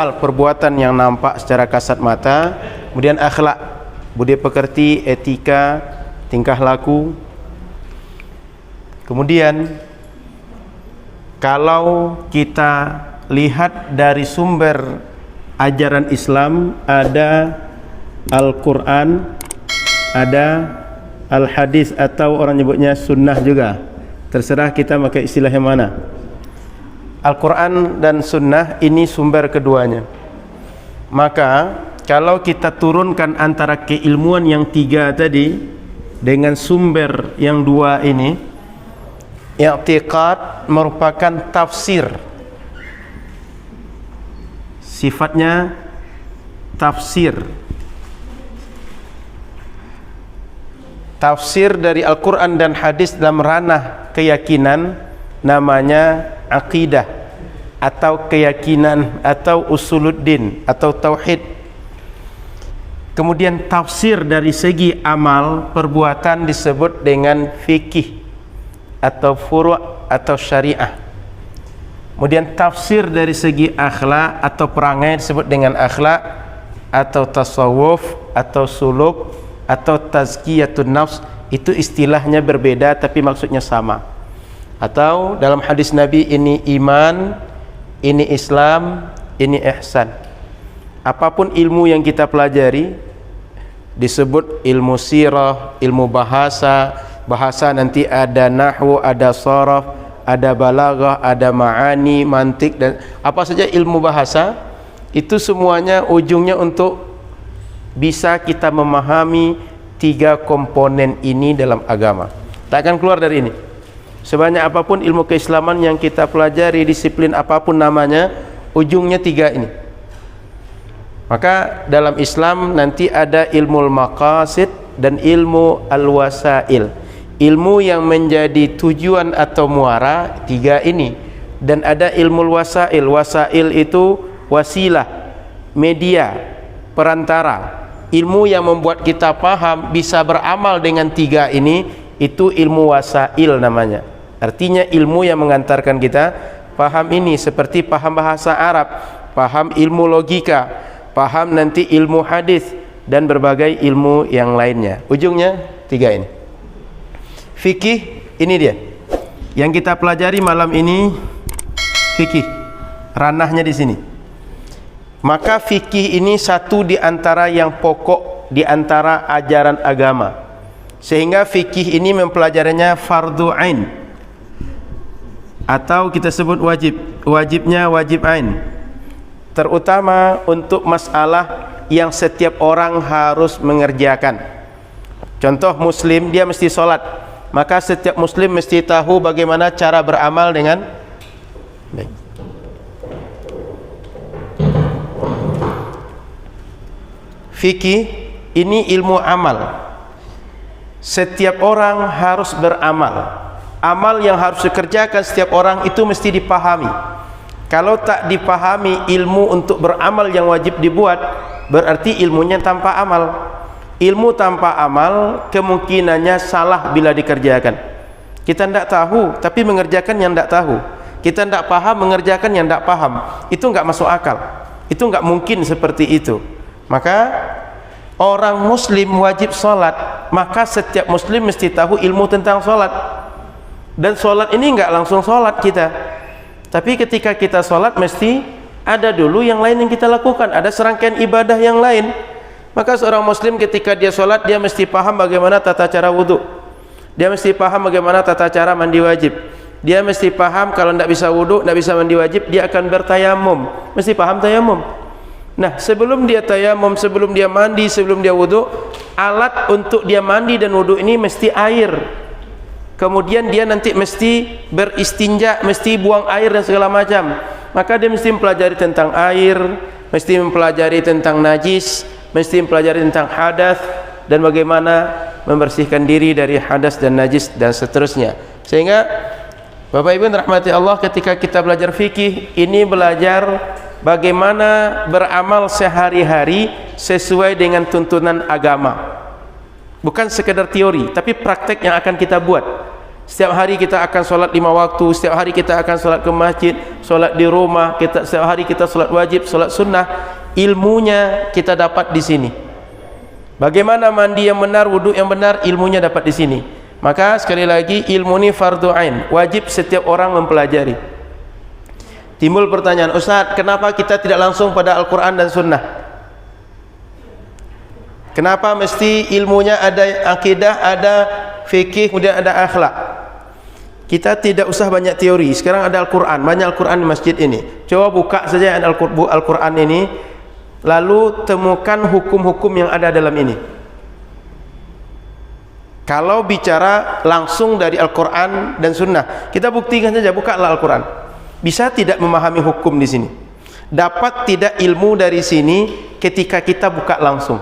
amal perbuatan yang nampak secara kasat mata, kemudian akhlak, budi pekerti, etika, tingkah laku. Kemudian kalau kita lihat dari sumber ajaran Islam, ada Al-Quran, ada Al-Hadis, atau orang nyebutnya sunnah juga, terserah kita pakai istilah yang mana. Al-Quran dan sunnah ini sumber keduanya. Maka kalau kita turunkan antara keilmuan yang tiga tadi dengan sumber yang dua ini, i'tiqad merupakan tafsir, sifatnya tafsir. Tafsir dari Al-Quran dan hadis dalam ranah keyakinan namanya aqidah atau keyakinan atau usuluddin atau tauhid. Kemudian tafsir dari segi amal perbuatan disebut dengan fikih atau furu' atau syariah. Kemudian tafsir dari segi akhlak atau perangai disebut dengan akhlak atau tasawuf atau suluk atau tazkiyatun nafs. Itu istilahnya berbeda tapi maksudnya sama. Atau dalam hadis Nabi, ini iman, ini Islam, ini ihsan. Apapun ilmu yang kita pelajari, disebut ilmu sirah, ilmu bahasa. Bahasa nanti ada nahwu, ada sharaf, ada balaghah, ada ma'ani, mantik, dan apa saja ilmu bahasa, itu semuanya ujungnya untuk bisa kita memahami tiga komponen ini dalam agama. Tak akan keluar dari ini. Sebanyak apapun ilmu keislaman yang kita pelajari, disiplin apapun namanya, ujungnya tiga ini. Maka dalam Islam nanti ada ilmu maqasid dan ilmu al-wasail, ilmu yang menjadi tujuan atau muara, tiga ini. Dan ada ilmu wasail. Wasail itu wasilah, media, perantara. Ilmu yang membuat kita paham bisa beramal dengan tiga ini, itu ilmu wasail namanya. Artinya ilmu yang mengantarkan kita paham ini, seperti paham bahasa Arab, paham ilmu logika, paham nanti ilmu hadis dan berbagai ilmu yang lainnya. Ujungnya tiga ini. Fikih, ini dia yang kita pelajari malam ini. Fikih ranahnya di sini. Maka fikih ini satu di antara yang pokok di antara ajaran agama, sehingga fikih ini mempelajarinya fardu ain, atau kita sebut wajib. Wajibnya wajib ain, terutama untuk masalah yang setiap orang harus mengerjakan. Contoh, muslim, dia mesti sholat, maka setiap muslim mesti tahu bagaimana cara beramal dengan baik. Fikih ini ilmu amal. Setiap orang harus beramal. Amal yang harus dikerjakan setiap orang itu mesti dipahami. Kalau tak dipahami ilmu untuk beramal yang wajib dibuat, berarti ilmunya tanpa amal. Ilmu tanpa amal kemungkinannya salah bila dikerjakan. Kita tidak tahu tapi mengerjakan yang tidak tahu. Kita tidak paham mengerjakan yang tidak paham. Itu enggak masuk akal. Itu enggak mungkin seperti itu. Maka orang muslim wajib sholat, maka setiap muslim mesti tahu ilmu tentang sholat. Dan sholat ini enggak langsung sholat kita, tapi ketika kita sholat mesti ada dulu yang lain yang kita lakukan, ada serangkaian ibadah yang lain. Maka seorang muslim ketika dia sholat, dia mesti paham bagaimana tata cara wudhu, dia mesti paham bagaimana tata cara mandi wajib, dia mesti paham kalau tidak bisa wudhu, tidak bisa mandi wajib, dia akan bertayamum, mesti paham tayamum. Nah, sebelum dia tayamum, sebelum dia mandi, sebelum dia wudhu, alat untuk dia mandi dan wudhu ini mesti air. Kemudian dia nanti mesti beristinja, mesti buang air dan segala macam. Maka dia mesti mempelajari tentang air, mesti mempelajari tentang najis, mesti mempelajari tentang hadas dan bagaimana membersihkan diri dari hadas dan najis dan seterusnya. Sehingga Bapak Ibu rahmati Allah, ketika kita belajar fikih ini belajar bagaimana beramal sehari-hari sesuai dengan tuntunan agama. Bukan sekedar teori, tapi praktek yang akan kita buat. Setiap hari kita akan solat 5 waktu, setiap hari kita akan solat ke masjid, solat di rumah, setiap hari kita solat wajib, solat sunnah. Ilmunya kita dapat di sini. Bagaimana mandi yang benar, wudhu yang benar, ilmunya dapat di sini. Maka sekali lagi, ilmu ini fardu ain, wajib setiap orang mempelajari. Timbul pertanyaan, Ustaz, kenapa kita tidak langsung pada Al-Quran dan Sunnah? Kenapa mesti ilmunya ada akidah, ada fikih, kemudian ada akhlak? Kita tidak usah banyak teori. Sekarang ada Al-Quran, banyak Al-Quran di masjid ini. Coba buka saja Al-Quran ini, lalu temukan hukum-hukum yang ada dalam ini. Kalau bicara langsung dari Al-Quran dan Sunnah, kita buktikan saja, bukalah Al-Quran. Bisa tidak memahami hukum di sini? Dapat tidak ilmu dari sini ketika kita buka langsung?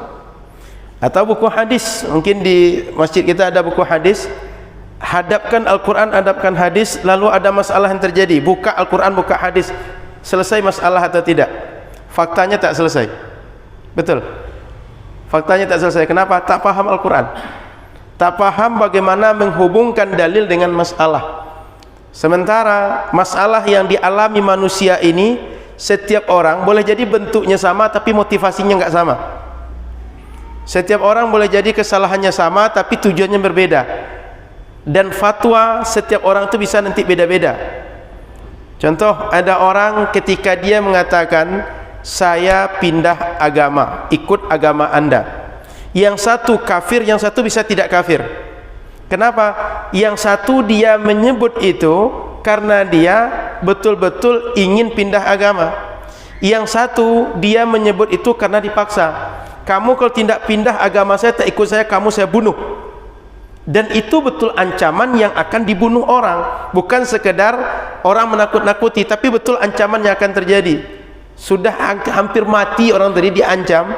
Atau buku hadis, mungkin di masjid kita ada buku hadis. Hadapkan Al-Quran, hadapkan hadis, lalu ada masalah yang terjadi, buka Al-Quran, buka hadis, selesai masalah atau tidak? Faktanya tak selesai. Betul? Faktanya tak selesai. Kenapa? Tak paham Al-Quran, tak paham bagaimana menghubungkan dalil dengan masalah. Sementara masalah yang dialami manusia ini, setiap orang boleh jadi bentuknya sama tapi motivasinya enggak sama. Setiap orang boleh jadi kesalahannya sama tapi tujuannya berbeda. Dan fatwa setiap orang itu bisa nanti beda-beda. Contoh, ada orang ketika dia mengatakan, saya pindah agama, ikut agama Anda. Yang satu kafir, yang satu bisa tidak kafir. Kenapa? Yang satu dia menyebut itu karena dia betul-betul ingin pindah agama. Yang satu dia menyebut itu karena dipaksa. Kamu kalau tidak pindah agama saya, tak ikut saya, kamu saya bunuh. Dan itu betul ancaman yang akan dibunuh orang, bukan sekedar orang menakut-nakuti, tapi betul ancaman yang akan terjadi. Sudah hampir mati orang tadi, diancam.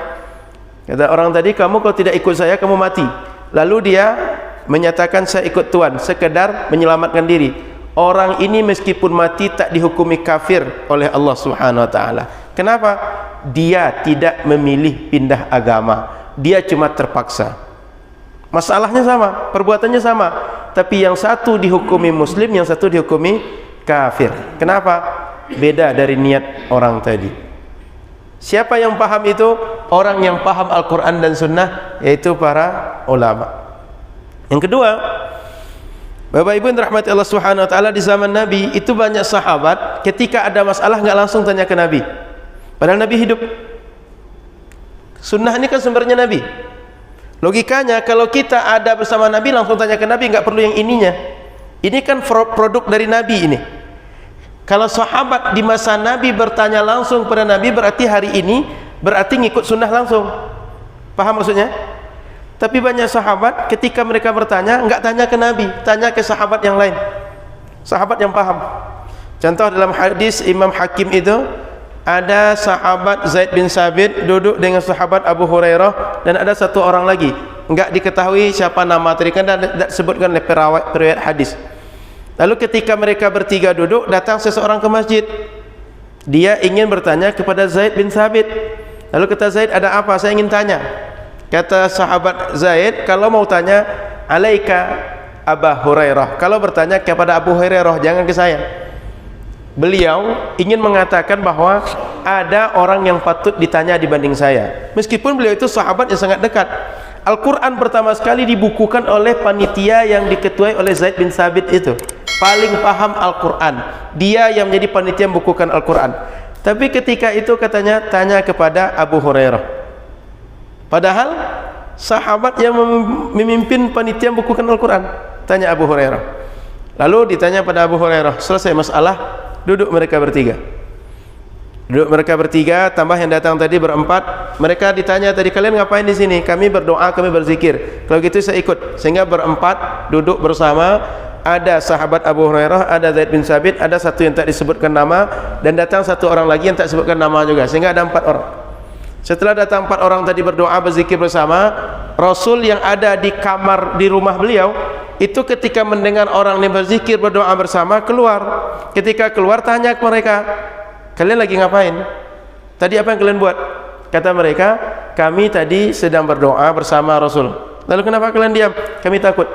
Kata orang tadi, kamu kalau tidak ikut saya, kamu mati. Lalu dia menyatakan, saya ikut Tuhan, sekedar menyelamatkan diri. Orang ini meskipun mati tak dihukumi kafir oleh Allah Subhanahu wa taala. Kenapa? Dia tidak memilih pindah agama, dia cuma terpaksa. Masalahnya sama, perbuatannya sama, tapi yang satu dihukumi muslim, yang satu dihukumi kafir. Kenapa? Beda dari niat orang tadi. Siapa yang paham itu? Orang yang paham Al-Quran dan Sunnah, yaitu para ulama. Yang kedua, Bapak Ibu yang dirahmati Allah Subhanahu wa taala, di zaman Nabi itu banyak sahabat ketika ada masalah nggak langsung tanya ke Nabi. Padahal Nabi hidup. Sunnah ini kan sumbernya Nabi. Logikanya kalau kita ada bersama Nabi langsung tanya ke Nabi, nggak perlu yang ininya. Ini kan produk dari Nabi ini. Kalau sahabat di masa Nabi bertanya langsung pada Nabi, berarti hari ini berarti ngikut sunnah langsung. Paham maksudnya? Tapi banyak sahabat ketika mereka bertanya nggak tanya ke Nabi, tanya ke sahabat yang lain, sahabat yang paham. Contoh dalam hadis Imam Hakim itu, ada sahabat Zaid bin Sabit duduk dengan sahabat Abu Hurairah, dan ada satu orang lagi enggak diketahui siapa nama tadi, kan tidak disebutkan oleh periwayat hadis. Lalu ketika mereka bertiga duduk, datang seseorang ke masjid. Dia ingin bertanya kepada Zaid bin Sabit. Lalu kata Zaid, ada apa? Saya ingin tanya. Kata sahabat Zaid, kalau mau tanya alaika Abu Hurairah, kalau bertanya kepada Abu Hurairah, jangan ke saya. Beliau ingin mengatakan bahwa ada orang yang patut ditanya dibanding saya, meskipun beliau itu sahabat yang sangat dekat. Al-Quran pertama sekali dibukukan oleh panitia yang diketuai oleh Zaid bin Sabit itu, paling paham Al-Quran, dia yang menjadi panitia membukukan Al-Quran. Tapi ketika itu katanya tanya kepada Abu Hurairah, padahal sahabat yang memimpin panitia membukukan Al-Quran. Tanya Abu Hurairah, lalu ditanya pada Abu Hurairah, selesai masalah. Duduk mereka bertiga. Duduk mereka bertiga, tambah yang datang tadi berempat. Mereka ditanya tadi, kalian ngapain di sini? Kami berdoa, kami berzikir. Kalau gitu saya ikut. Sehingga berempat duduk bersama. Ada sahabat Abu Hurairah, ada Zaid bin Sabit, ada satu yang tak disebutkan nama, dan datang satu orang lagi yang tak disebutkan nama juga. Sehingga ada 4 orang. Setelah datang 4 orang tadi berdoa, berzikir bersama, Rasul yang ada di kamar di rumah beliau itu ketika mendengar orang ini berzikir, berdoa bersama, keluar. Ketika keluar, tanya ke mereka, kalian lagi ngapain? Tadi apa yang kalian buat? Kata mereka, kami tadi sedang berdoa bersama Rasul. Lalu kenapa kalian diam? Kami takut.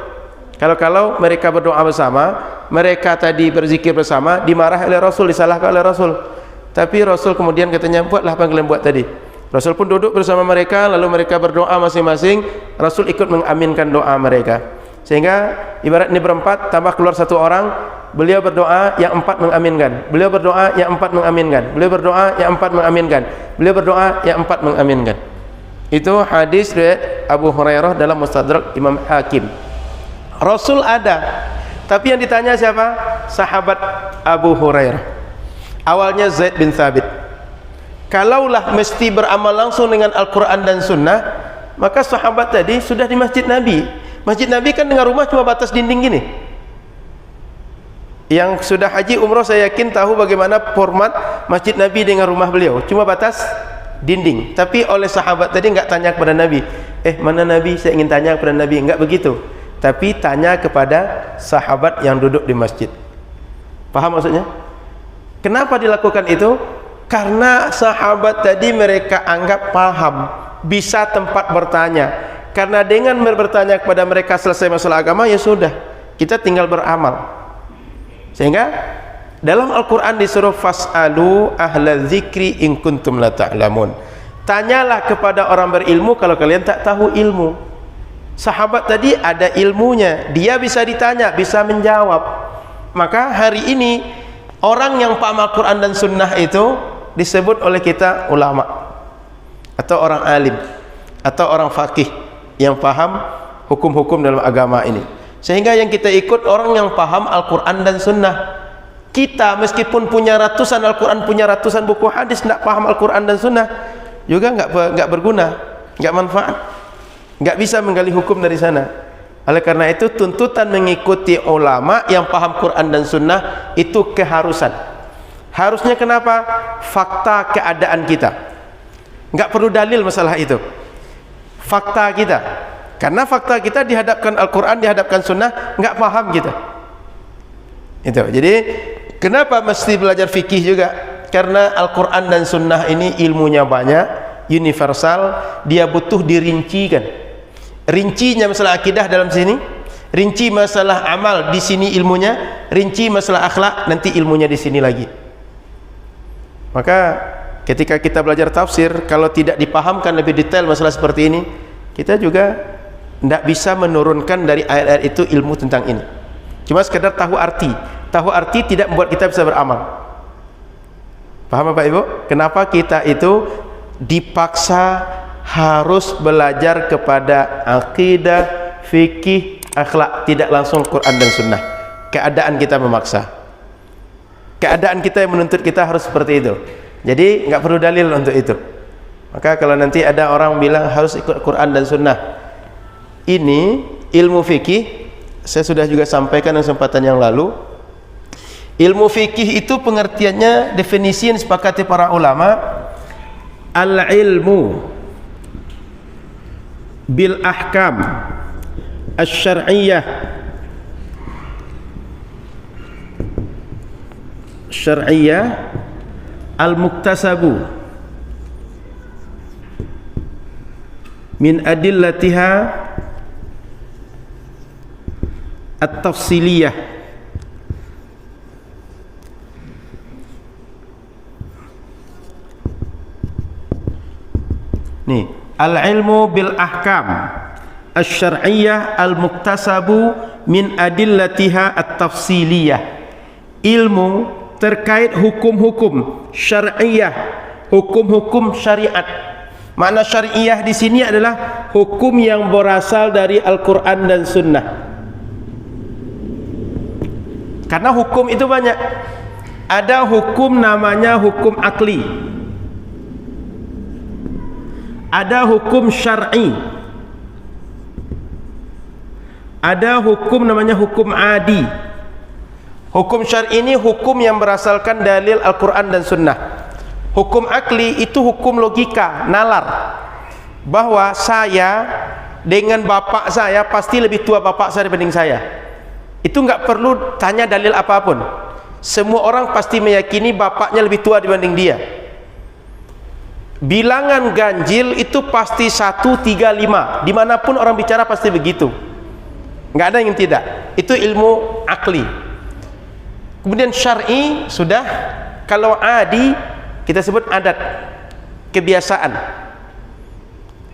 Kalau mereka berdoa bersama, mereka tadi berzikir bersama, dimarahi oleh Rasul, disalahkan oleh Rasul. Tapi Rasul kemudian katanya, buatlah apa yang kalian buat tadi. Rasul pun duduk bersama mereka, lalu mereka berdoa masing-masing, Rasul ikut mengaminkan doa mereka. Sehingga ibarat ini berempat, tambah keluar satu orang, beliau berdoa, yang empat mengaminkan. Beliau berdoa, yang empat mengaminkan. Beliau berdoa, yang empat mengaminkan. Beliau berdoa, yang empat mengaminkan. Itu hadis riwayat Abu Hurairah dalam Mustadrak Imam Hakim. Rasul ada, tapi yang ditanya siapa? Sahabat Abu Hurairah. Awalnya Zaid bin Thabit. Kalaulah mesti beramal langsung dengan Al-Quran dan Sunnah, maka sahabat tadi sudah di Masjid Nabi. Masjid Nabi kan dengan rumah cuma batas dinding gini. Yang sudah haji umroh saya yakin tahu bagaimana format Masjid Nabi dengan rumah beliau, cuma batas dinding. Tapi oleh sahabat tadi enggak tanya kepada Nabi, mana Nabi, saya ingin tanya kepada Nabi, enggak begitu. Tapi tanya kepada sahabat yang duduk di masjid. Paham maksudnya? Kenapa dilakukan itu? Karena sahabat tadi mereka anggap paham, bisa tempat bertanya. Karena dengan bertanya kepada mereka selesai masalah agama, ya sudah, kita tinggal beramal. Sehingga dalam Al-Quran disuruh fas'alu ahla dzikri in kuntum la ta'lamun. Tanyalah kepada orang berilmu kalau kalian tak tahu ilmu. Sahabat tadi ada ilmunya, dia bisa ditanya, bisa menjawab. Maka hari ini orang yang paham Al-Quran dan Sunnah itu disebut oleh kita ulama, atau orang alim, atau orang faqih yang paham hukum-hukum dalam agama ini. Sehingga yang kita ikut orang yang paham Al-Quran dan Sunnah. Kita meskipun punya ratusan Al-Quran, punya ratusan buku hadis, tidak paham Al-Quran dan Sunnah, juga nggak berguna, nggak manfaat, nggak bisa menggali hukum dari sana. Oleh karena itu tuntutan mengikuti ulama yang paham Quran dan Sunnah itu keharusan. Harusnya kenapa? Fakta keadaan kita, nggak perlu dalil masalah itu. Fakta kita, karena fakta kita dihadapkan Al-Quran, dihadapkan Sunnah, nggak paham kita. Itu. Jadi kenapa mesti belajar fikih juga? Karena Al-Quran dan Sunnah ini ilmunya banyak, universal, dia butuh dirincikan. Rincinya masalah akidah dalam sini, rinci masalah amal di sini ilmunya, rinci masalah akhlak nanti ilmunya di sini lagi. Maka ketika kita belajar tafsir, kalau tidak dipahamkan lebih detail masalah seperti ini, kita juga tidak bisa menurunkan dari ayat-ayat itu ilmu tentang ini. Cuma sekedar tahu arti tidak membuat kita bisa beramal. Paham Bapak Ibu? Kenapa kita itu dipaksa harus belajar kepada akidah, fikih, akhlak, tidak langsung Quran dan Sunnah. Keadaan kita memaksa, keadaan kita yang menuntut kita harus seperti itu. Jadi nggak perlu dalil untuk itu. Maka kalau nanti ada orang bilang harus ikut Quran dan Sunnah, ini ilmu fikih, saya sudah juga sampaikan dalam kesempatan yang lalu. Ilmu fikih itu pengertiannya, definisi yang disepakati para ulama, al-ilmu bil ahkam asy-syar'iyyah al-muktasabu min adillatiha at-tafsiliyah nih, al-ilmu bil ahkam asy-syar'iyyah al-muktasabu min adillatiha at-tafsiliyah. Ilmu terkait hukum-hukum syar'iyyah, hukum-hukum syariat. Makna syariah di sini adalah hukum yang berasal dari Al-Quran dan Sunnah. Karena hukum itu banyak. Ada hukum namanya hukum akli, ada hukum syar'i, ada hukum namanya hukum adi. Hukum syar'i ini hukum yang berasalkan dalil Al-Quran dan Sunnah. Hukum akli itu hukum logika, nalar, bahwa saya dengan bapak saya pasti lebih tua bapak saya dibanding saya. Itu nggak perlu tanya dalil apapun. Semua orang pasti meyakini bapaknya lebih tua dibanding dia. Bilangan ganjil itu pasti 1, 3, 5. Dimanapun orang bicara pasti begitu. nggak ada yang tidak. Itu ilmu akli. Kemudian syar'i sudah, kalau adi kita sebut adat, kebiasaan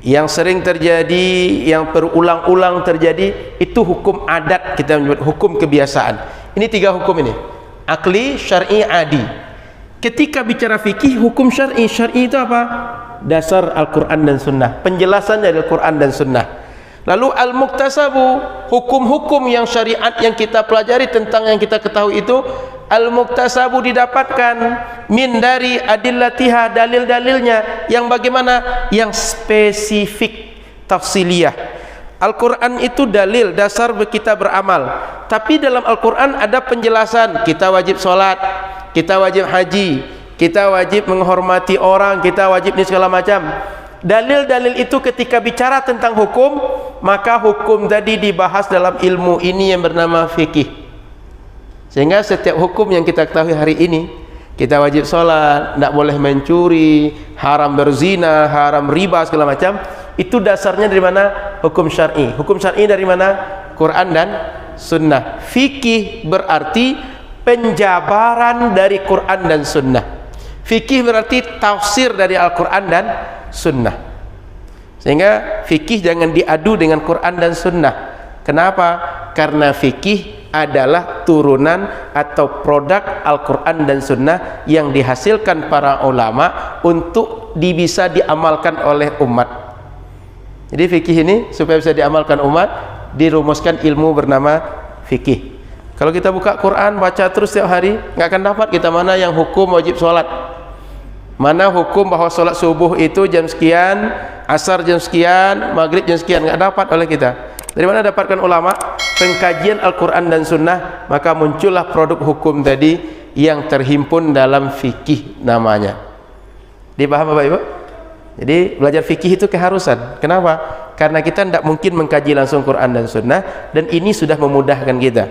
yang sering terjadi, yang berulang-ulang terjadi, itu hukum adat, kita menyebut hukum kebiasaan. Ini 3 hukum ini, akli, syar'i, adi. Ketika bicara fikih, hukum syar'i, syar'i itu apa? Dasar Al-Quran dan Sunnah, penjelasan dari Al-Quran dan Sunnah. Lalu al-muktasabu, hukum-hukum yang syariat yang kita pelajari tentang yang kita ketahui itu, al-muktasabu didapatkan min dari adillatiha, dalil-dalilnya yang bagaimana? Yang spesifik, tafsiliyah. Al-Quran itu dalil dasar kita beramal, tapi dalam Al-Quran ada penjelasan, kita wajib sholat, kita wajib haji, kita wajib menghormati orang, kita wajib ini segala macam. Dalil-dalil itu ketika bicara tentang hukum, maka hukum tadi dibahas dalam ilmu ini yang bernama fikih. Sehingga setiap hukum yang kita ketahui hari ini, kita wajib sholat, tidak boleh mencuri, haram berzina, haram riba segala macam, itu dasarnya dari mana? Hukum syar'i. Hukum syar'i dari mana? Quran dan Sunnah. Fikih berarti penjabaran dari Quran dan Sunnah. Fikih berarti tafsir dari Al-Quran dan Sunnah. Sehingga fikih jangan diadu dengan Quran dan Sunnah. Kenapa? Karena fikih adalah turunan atau produk Al-Quran dan Sunnah yang dihasilkan para ulama untuk bisa diamalkan oleh umat. Jadi fikih ini supaya bisa diamalkan umat, dirumuskan ilmu bernama fikih. Kalau kita buka Quran, baca terus setiap hari, nggak akan dapat kita mana yang hukum wajib sholat, mana hukum bahwa sholat subuh itu jam sekian, asar jam sekian, maghrib jam sekian, nggak dapat oleh kita. Dari mana dapatkan ulama? Pengkajian Al-Quran dan Sunnah, maka muncullah produk hukum tadi yang terhimpun dalam fikih namanya. Dipaham Bapak Ibu? Jadi belajar fikih itu keharusan. Kenapa? Karena kita tidak mungkin mengkaji langsung Quran dan Sunnah, dan ini sudah memudahkan kita.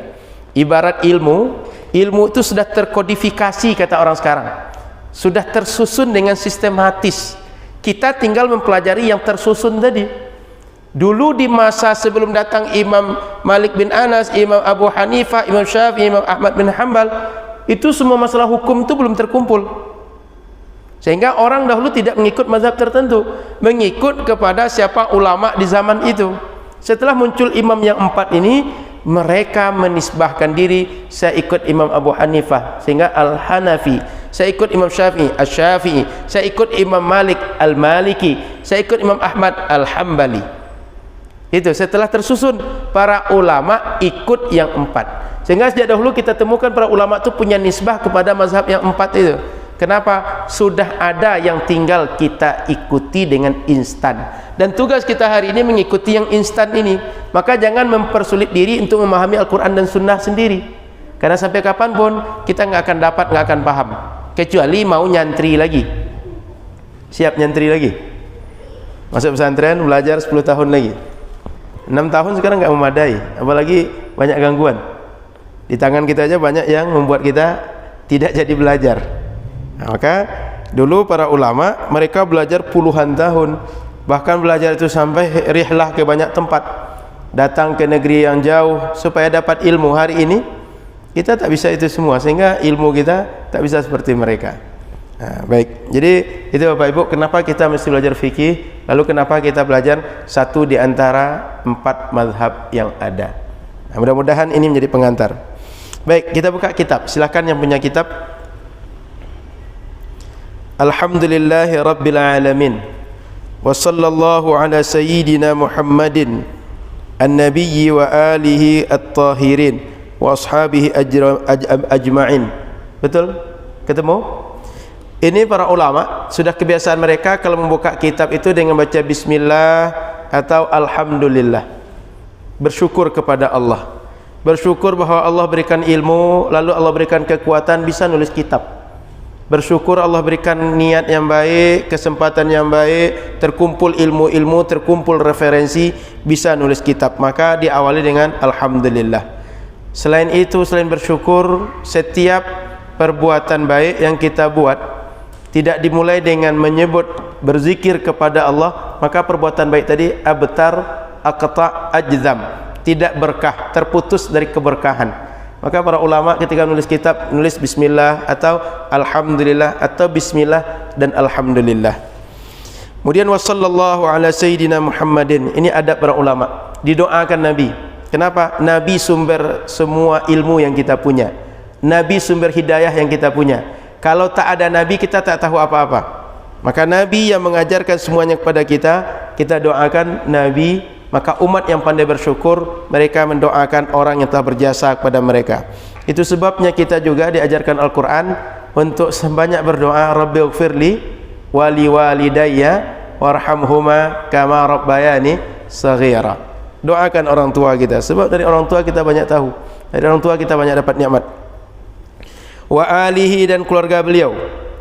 Ibarat ilmu itu sudah terkodifikasi kata orang sekarang, sudah tersusun dengan sistematis. Kita tinggal mempelajari yang tersusun tadi. Dulu di masa sebelum datang Imam Malik bin Anas, Imam Abu Hanifah, Imam Syafi'i, Imam Ahmad bin Hanbal, itu semua masalah hukum itu belum terkumpul. Sehingga orang dahulu tidak mengikut mazhab tertentu, mengikut kepada siapa ulama di zaman itu. Setelah muncul imam yang 4 ini, mereka menisbahkan diri, saya ikut Imam Abu Hanifah sehingga Al-Hanafi, saya ikut Imam Syafi'i Asy-Syafi'i, saya ikut Imam Malik Al-Maliki, saya ikut Imam Ahmad Al-Hambali. Itu setelah tersusun para ulama ikut yang 4. Sehingga sejak dahulu kita temukan para ulama itu punya nisbah kepada mazhab yang 4 itu. Kenapa? Sudah ada yang tinggal kita ikuti dengan instan. Dan tugas kita hari ini mengikuti yang instan ini. Maka jangan mempersulit diri untuk memahami Al-Quran dan Sunnah sendiri. Karena sampai kapanpun kita nggak akan dapat, nggak akan paham. Kecuali mau nyantri lagi. Siap nyantri lagi? Masuk pesantren, belajar 10 tahun lagi. 6 tahun sekarang nggak memadai. Apalagi banyak gangguan. Di tangan kita aja banyak yang membuat kita tidak jadi belajar. Nah, maka dulu para ulama mereka belajar puluhan tahun, bahkan belajar itu sampai rihlah ke banyak tempat, datang ke negeri yang jauh supaya dapat ilmu. Hari ini kita tak bisa itu semua, sehingga ilmu kita tak bisa seperti mereka. Nah, baik, jadi itu Bapak Ibu kenapa kita mesti belajar fikih, lalu kenapa kita belajar satu di antara 4 mazhab yang ada. Nah, mudah-mudahan ini menjadi pengantar. Baik, kita buka kitab, silakan yang punya kitab. Alhamdulillahi Rabbil Alamin, wa sallallahu ala sayyidina Muhammadin an-nabiyyi wa alihi at-tahirin wa ashabihi ajma'in. Betul? Ketemu? Ini para ulama sudah kebiasaan mereka kalau membuka kitab itu dengan baca bismillah atau alhamdulillah, bersyukur kepada Allah, bersyukur bahwa Allah berikan ilmu, lalu Allah berikan kekuatan bisa nulis kitab. Bersyukur Allah berikan niat yang baik, kesempatan yang baik, terkumpul ilmu-ilmu, terkumpul referensi, bisa nulis kitab. Maka diawali dengan alhamdulillah. Selain itu, selain bersyukur, setiap perbuatan baik yang kita buat tidak dimulai dengan menyebut berzikir kepada Allah, maka perbuatan baik tadi abtar, aqta, ajzam, tidak berkah, terputus dari keberkahan. Maka para ulama ketika menulis kitab, nulis bismillah atau alhamdulillah atau bismillah dan alhamdulillah. Kemudian wa sallallahu ala sayyidina Muhammadin. Ini adab para ulama. Didoakan Nabi. Kenapa? Nabi sumber semua ilmu yang kita punya. Nabi sumber hidayah yang kita punya. Kalau tak ada Nabi, kita tak tahu apa-apa. Maka Nabi yang mengajarkan semuanya kepada kita, kita doakan Nabi. Maka umat yang pandai bersyukur, mereka mendoakan orang yang telah berjasa kepada mereka. Itu sebabnya kita juga diajarkan Al-Quran untuk sebanyak berdoa, Rabbighfirli wali walidayya warhamhuma kama rabbayani saghira. Doakan orang tua kita, sebab dari orang tua kita banyak tahu, dari orang tua kita banyak dapat nikmat. Wa alihi, dan keluarga beliau,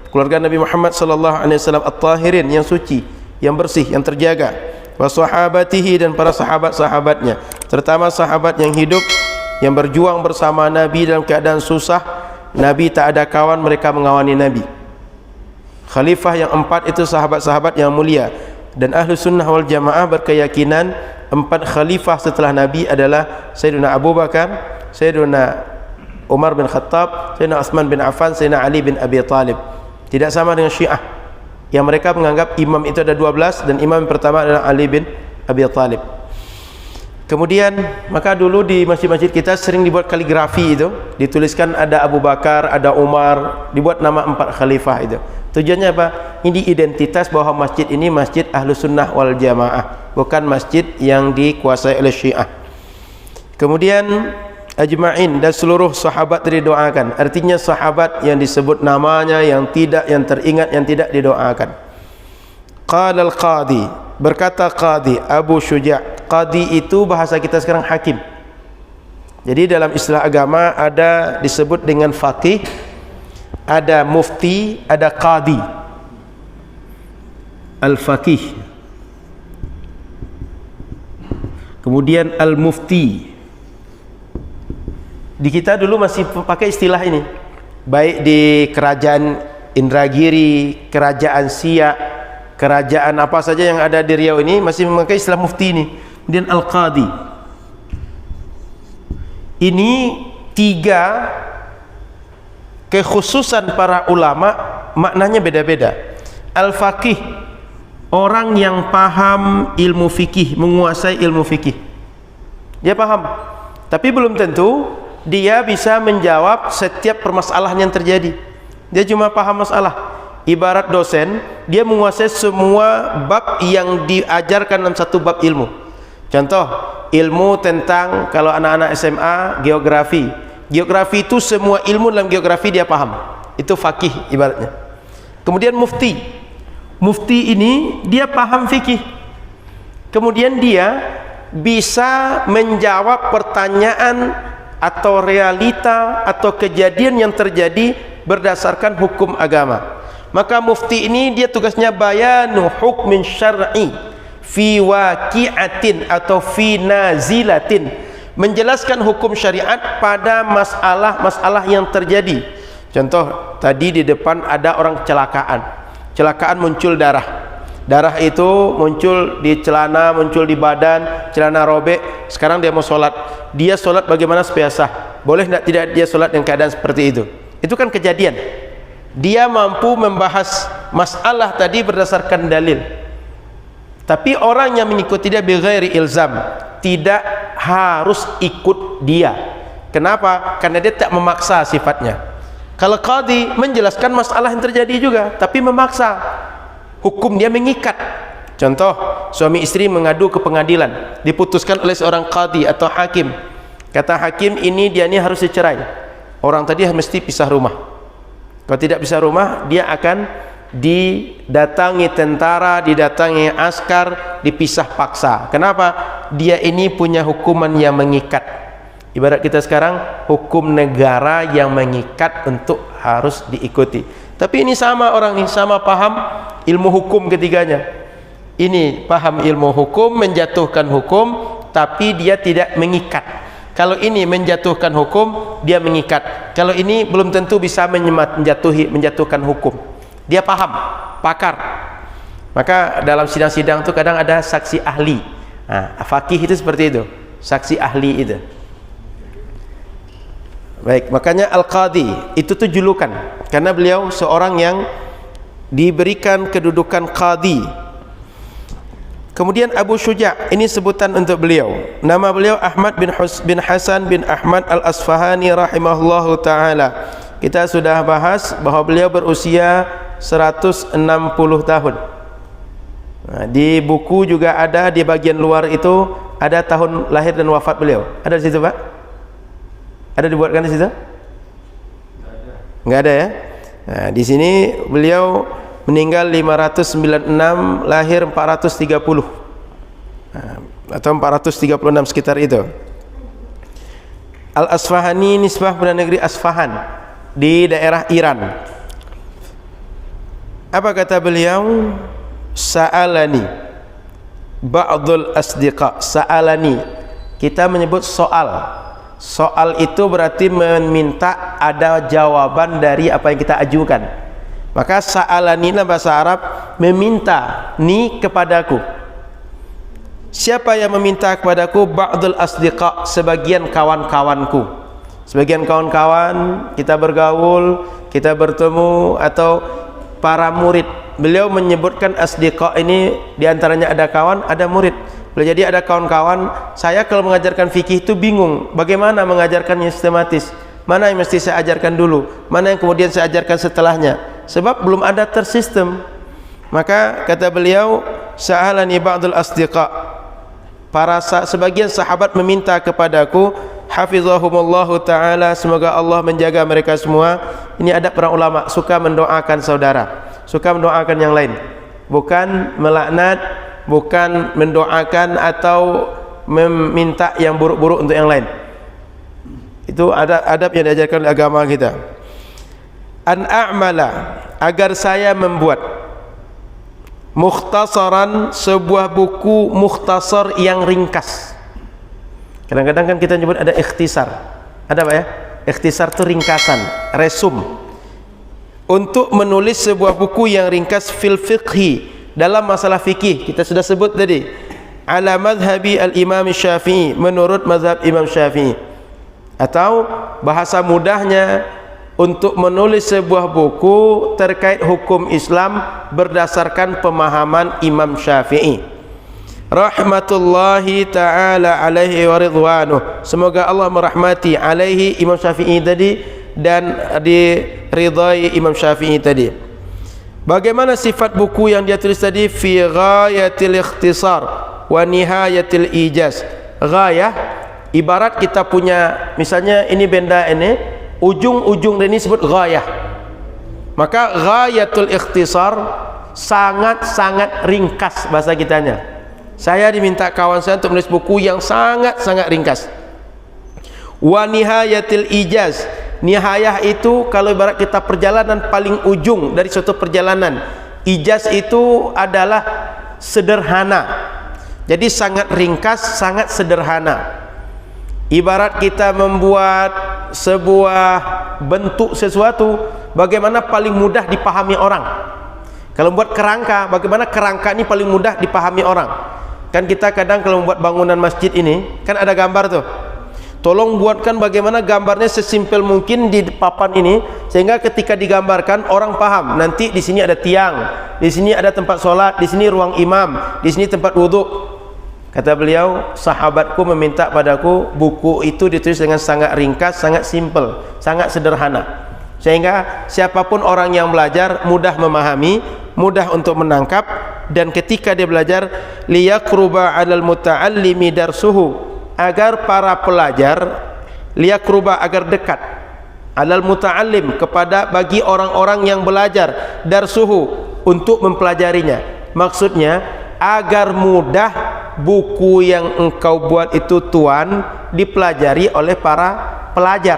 keluarga Nabi Muhammad sallallahu alaihi wasallam at-tahirin, yang suci, yang bersih, yang terjaga. Wa sahabatihi, dan para sahabat-sahabatnya, terutama sahabat yang hidup, yang berjuang bersama Nabi dalam keadaan susah. Nabi tak ada kawan, mereka mengawani Nabi. Khalifah yang 4 itu sahabat-sahabat yang mulia. Dan ahlu sunnah wal jamaah berkeyakinan 4 khalifah setelah Nabi adalah Sayyidina Abu Bakar, Sayyidina Umar bin Khattab, Sayyidina Utsman bin Affan, Sayyidina Ali bin Abi Talib. Tidak sama dengan Syiah yang mereka menganggap imam itu ada 12 dan imam yang pertama adalah Ali bin Abi Talib. Kemudian maka dulu di masjid-masjid kita sering dibuat kaligrafi itu, dituliskan ada Abu Bakar, ada Umar, dibuat nama 4 khalifah itu. Tujuannya apa? Ini identitas bahwa masjid ini masjid Ahlus Sunnah wal Jamaah, bukan masjid yang dikuasai oleh Syiah. Kemudian ajma'in, dan seluruh sahabat didoakan. Artinya sahabat yang disebut namanya, yang tidak, yang teringat, yang tidak didoakan. Qala al-qadi, berkata qadi Abu Syuja'. Qadi itu bahasa kita sekarang hakim. Jadi dalam istilah agama ada disebut dengan faqih, ada mufti, ada qadi. Al-faqih, kemudian al-mufti. Di kita dulu masih pakai istilah ini, baik di kerajaan Indragiri, kerajaan Siak, kerajaan apa saja yang ada di Riau ini masih memakai istilah mufti ini. Kemudian al-qadi. Ini 3 kekhususan para ulama, maknanya beda-beda. Al-faqih, orang yang paham ilmu fikih, menguasai ilmu fikih. Dia paham, tapi belum tentu dia bisa menjawab setiap permasalahan yang terjadi. Dia cuma paham masalah. Ibarat dosen, dia menguasai semua bab yang diajarkan dalam satu bab ilmu. Contoh, ilmu tentang kalau anak-anak SMA, geografi. Geografi itu semua ilmu dalam geografi dia paham. Itu faqih ibaratnya. Kemudian mufti. Mufti ini dia paham fikih. Kemudian dia bisa menjawab pertanyaan atau realita atau kejadian yang terjadi berdasarkan hukum agama. Maka mufti ini dia tugasnya bayanu hukmin syar'i fi waqi'atin atau fi nazilatin, menjelaskan hukum syariat pada masalah-masalah yang terjadi. Contoh, tadi di depan ada orang kecelakaan muncul darah. Darah itu muncul di celana, muncul di badan, celana robek. Sekarang dia mau sholat. Dia sholat bagaimana supaya sah? Boleh tidak dia sholat dengan keadaan seperti itu? Itu kan kejadian. Dia mampu membahas masalah tadi berdasarkan dalil. Tapi orang yang mengikuti dia bighairi ilzam, tidak harus ikut dia. Kenapa? Karena dia tak memaksa sifatnya. Kalau qadi menjelaskan masalah yang terjadi juga, tapi memaksa. Hukum dia mengikat. Contoh, suami istri mengadu ke pengadilan, diputuskan oleh seorang qadi atau hakim. Kata hakim, ini harus dicerai. Orang tadi mesti pisah rumah. Kalau tidak pisah rumah, dia akan didatangi tentara, didatangi askar, dipisah paksa. Kenapa? Dia ini punya hukuman yang mengikat. Ibarat kita sekarang, hukum negara yang mengikat untuk harus diikuti. Tapi ini sama orang ini, sama paham ilmu hukum ketiganya. Ini paham ilmu hukum, menjatuhkan hukum, tapi dia tidak mengikat. Kalau ini menjatuhkan hukum, dia mengikat. Kalau ini belum tentu bisa menjatuhkan hukum. Dia paham, pakar. Maka dalam sidang-sidang itu kadang ada saksi ahli. Nah, faqih itu seperti itu. saksi ahli itu. Baik, makanya Al-Qadhi itu tuh julukan karena beliau seorang yang diberikan kedudukan qadhi. Kemudian Abu Syuja' ini sebutan untuk beliau. Nama beliau Ahmad bin Hasan bin Ahmad Al-Asfahani rahimahullahu taala. Kita sudah bahas bahwa beliau berusia 160 tahun. Nah, di buku juga ada di bagian luar itu ada tahun lahir dan wafat beliau. Ada di situ, Pak? Ada dibuatkan di situ? Enggak ada ya? Nah, di sini beliau meninggal 596, lahir 430. Nah, atau 436 sekitar itu. Al-Asfahani nisbah pada negeri Asfahan di daerah Iran. Apa kata beliau? Sa'alani ba'dul asdiqa. Sa'alani, kita menyebut soal. Soal itu berarti meminta ada jawaban dari apa yang kita ajukan. Maka sa'alani dalam bahasa Arab meminta ni kepadaku. Siapa yang meminta kepadaku? Ba'dul asdiqa, sebagian kawan-kawanku. Sebagian kawan-kawan kita bergaul, kita bertemu, atau para murid. Beliau menyebutkan asdiqa ini diantaranya ada kawan, ada murid. Jadi ada kawan-kawan, saya kalau mengajarkan fikih itu bingung bagaimana mengajarkannya sistematis, mana yang mesti saya ajarkan dulu, mana yang kemudian saya ajarkan setelahnya, sebab belum ada tersistem. Maka kata beliau, sa'alani ba'dul asdiqa, sebagian sahabat meminta kepadaku, hafizahumullahu ta'ala, semoga Allah menjaga mereka semua. Ini adab para ulama, suka mendoakan saudara, suka mendoakan yang lain, bukan melaknat, bukan mendoakan atau meminta yang buruk-buruk untuk yang lain. Itu adab yang diajarkan oleh agama kita. An a'mala, agar saya membuat mukhtasaran, sebuah buku mukhtasar yang ringkas. Kadang-kadang kan kita nyebut ada ikhtisar. Ada apa ya? Ikhtisar itu ringkasan, resum. Untuk menulis sebuah buku yang ringkas fil fiqhi, dalam masalah fikih. Kita sudah sebut tadi, ala madhabi al-imam Syafi'i, menurut mazhab Imam Syafi'i. Atau bahasa mudahnya, untuk menulis sebuah buku terkait hukum Islam berdasarkan pemahaman Imam Syafi'i rahmatullahi ta'ala alaihi wa ridwanuh. Semoga Allah merahmati alaihi Imam Syafi'i tadi dan diridai Imam Syafi'i tadi. Bagaimana sifat buku yang dia tulis tadi? Fi ghayatil ikhtisar wa nihayatil ijaz. Ghayah, ibarat kita punya, misalnya ini benda ini, ujung-ujung ini disebut ghayah. Maka ghayatul ikhtisar sangat-sangat ringkas bahasa kitanya. Saya diminta kawan saya untuk menulis buku yang sangat-sangat ringkas. Wa nihayatil ijaz, nihayah itu kalau ibarat kita perjalanan paling ujung dari suatu perjalanan. Ijaz itu adalah sederhana, jadi sangat ringkas, sangat sederhana. Ibarat kita membuat sebuah bentuk sesuatu, bagaimana paling mudah dipahami orang. Kalau membuat kerangka, bagaimana kerangka ini paling mudah dipahami orang. Kan kita kadang kalau membuat bangunan masjid ini kan ada gambar tuh, tolong buatkan bagaimana gambarnya sesimpel mungkin di papan ini, sehingga ketika digambarkan orang paham. Nanti di sini ada tiang, di sini ada tempat sholat, di sini ruang imam, di sini tempat wudhu. Kata beliau, sahabatku meminta padaku buku itu ditulis dengan sangat ringkas, sangat simpel, sangat sederhana, sehingga siapapun orang yang belajar mudah memahami, mudah untuk menangkap. Dan ketika dia belajar, liyaqruba 'alal muta'allimi darsuhu, agar para pelajar, liyaqruba, agar dekat, 'alal muta'allim, kepada bagi orang-orang yang belajar, darsuhu, untuk mempelajarinya. Maksudnya agar mudah buku yang engkau buat itu tuan dipelajari oleh para pelajar.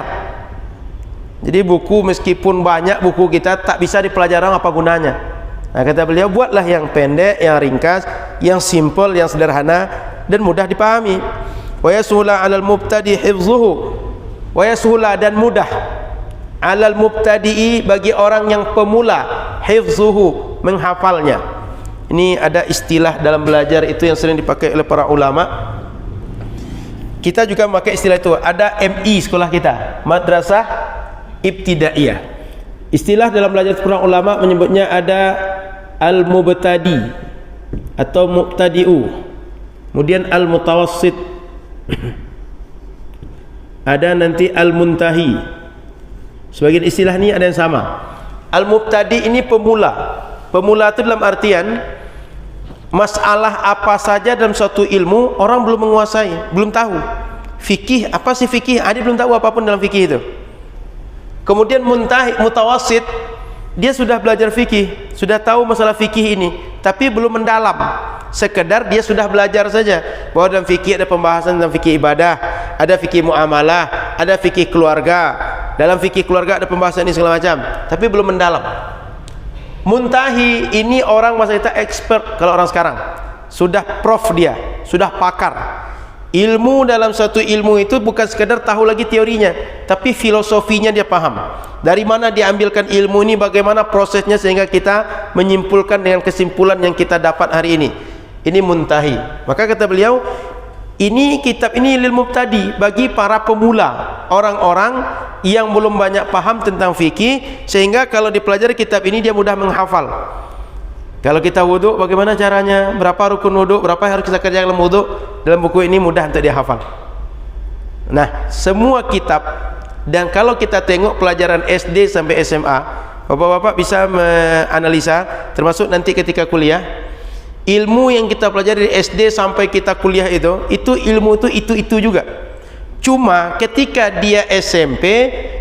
Jadi buku meskipun banyak buku kita tak bisa dipelajari, apa gunanya? Nah, kata beliau, buatlah yang pendek, yang ringkas, yang simple, yang sederhana dan mudah dipahami. Wa yasula 'alal mubtadi hifzuhu, wa yasula, dan mudah, 'alal mubtadi'i, bagi orang yang pemula, hifzuhu, menghafalnya. Ini ada istilah dalam belajar itu yang sering dipakai oleh para ulama. kita juga memakai istilah itu. Ada MI sekolah kita, Madrasah Ibtidaiyah. Istilah dalam belajar para ulama menyebutnya ada al-mubtadi atau mubtadi'u, kemudian al-mutawassit, ada nanti al-muntahi. Sebagian istilah ini ada yang sama. Al-mubtadi ini pemula. Pemula itu dalam artian masalah apa saja dalam suatu ilmu orang belum menguasai, belum tahu. Fikih, apa sih fikih? Dia belum tahu apapun dalam fikih itu. Kemudian muntahi, mutawassit, dia sudah belajar fikih, sudah tahu masalah fikih ini, tapi belum mendalam. Sekedar dia sudah belajar saja bahwa dalam fikih ada pembahasan tentang fikih ibadah, ada fikih muamalah, ada fikih keluarga. Dalam fikih keluarga ada pembahasan ini segala macam, tapi belum mendalam. Muntahi ini orang masa kita expert, kalau orang sekarang sudah prof, dia sudah pakar. Ilmu dalam satu ilmu itu bukan sekedar tahu lagi teorinya, tapi filosofinya dia paham. Dari mana dia ambilkan ilmu ini, bagaimana prosesnya sehingga kita menyimpulkan dengan kesimpulan yang kita dapat hari ini. Ini muntahi. Maka kata beliau, ini kitab ini lil mubtadi, bagi para pemula, orang-orang yang belum banyak paham tentang fikih, sehingga kalau dipelajari kitab ini dia mudah menghafal. Kalau kita wudhu, bagaimana caranya, berapa rukun wudhu, berapa yang harus kita kerjakan dalam wudhu, dalam buku ini mudah untuk dihafal. Nah, semua kitab, dan kalau kita tengok pelajaran SD sampai SMA, bapak-bapak bisa menganalisa, termasuk nanti ketika kuliah, ilmu yang kita pelajari dari SD sampai kita kuliah itu ilmu itu juga. Cuma ketika dia SMP,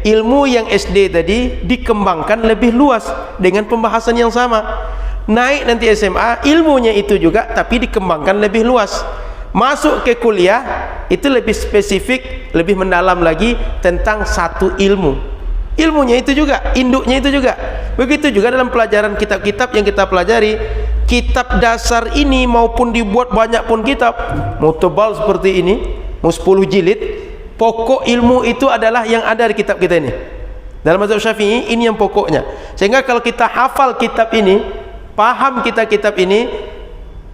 ilmu yang SD tadi dikembangkan lebih luas dengan pembahasan yang sama. Naik nanti SMA, ilmunya itu juga tapi dikembangkan lebih luas. Masuk ke kuliah, itu lebih spesifik, lebih mendalam lagi tentang satu ilmu. Ilmunya itu juga, induknya itu juga. Begitu juga dalam pelajaran kitab-kitab yang kita pelajari. Kitab dasar ini maupun dibuat banyak pun kitab, mau tebal seperti ini, mau 10 jilid, pokok ilmu itu adalah yang ada di kitab kita ini. Dalam mazhab Syafi'i ini yang pokoknya. Sehingga kalau kita hafal kitab ini, paham kita kitab ini,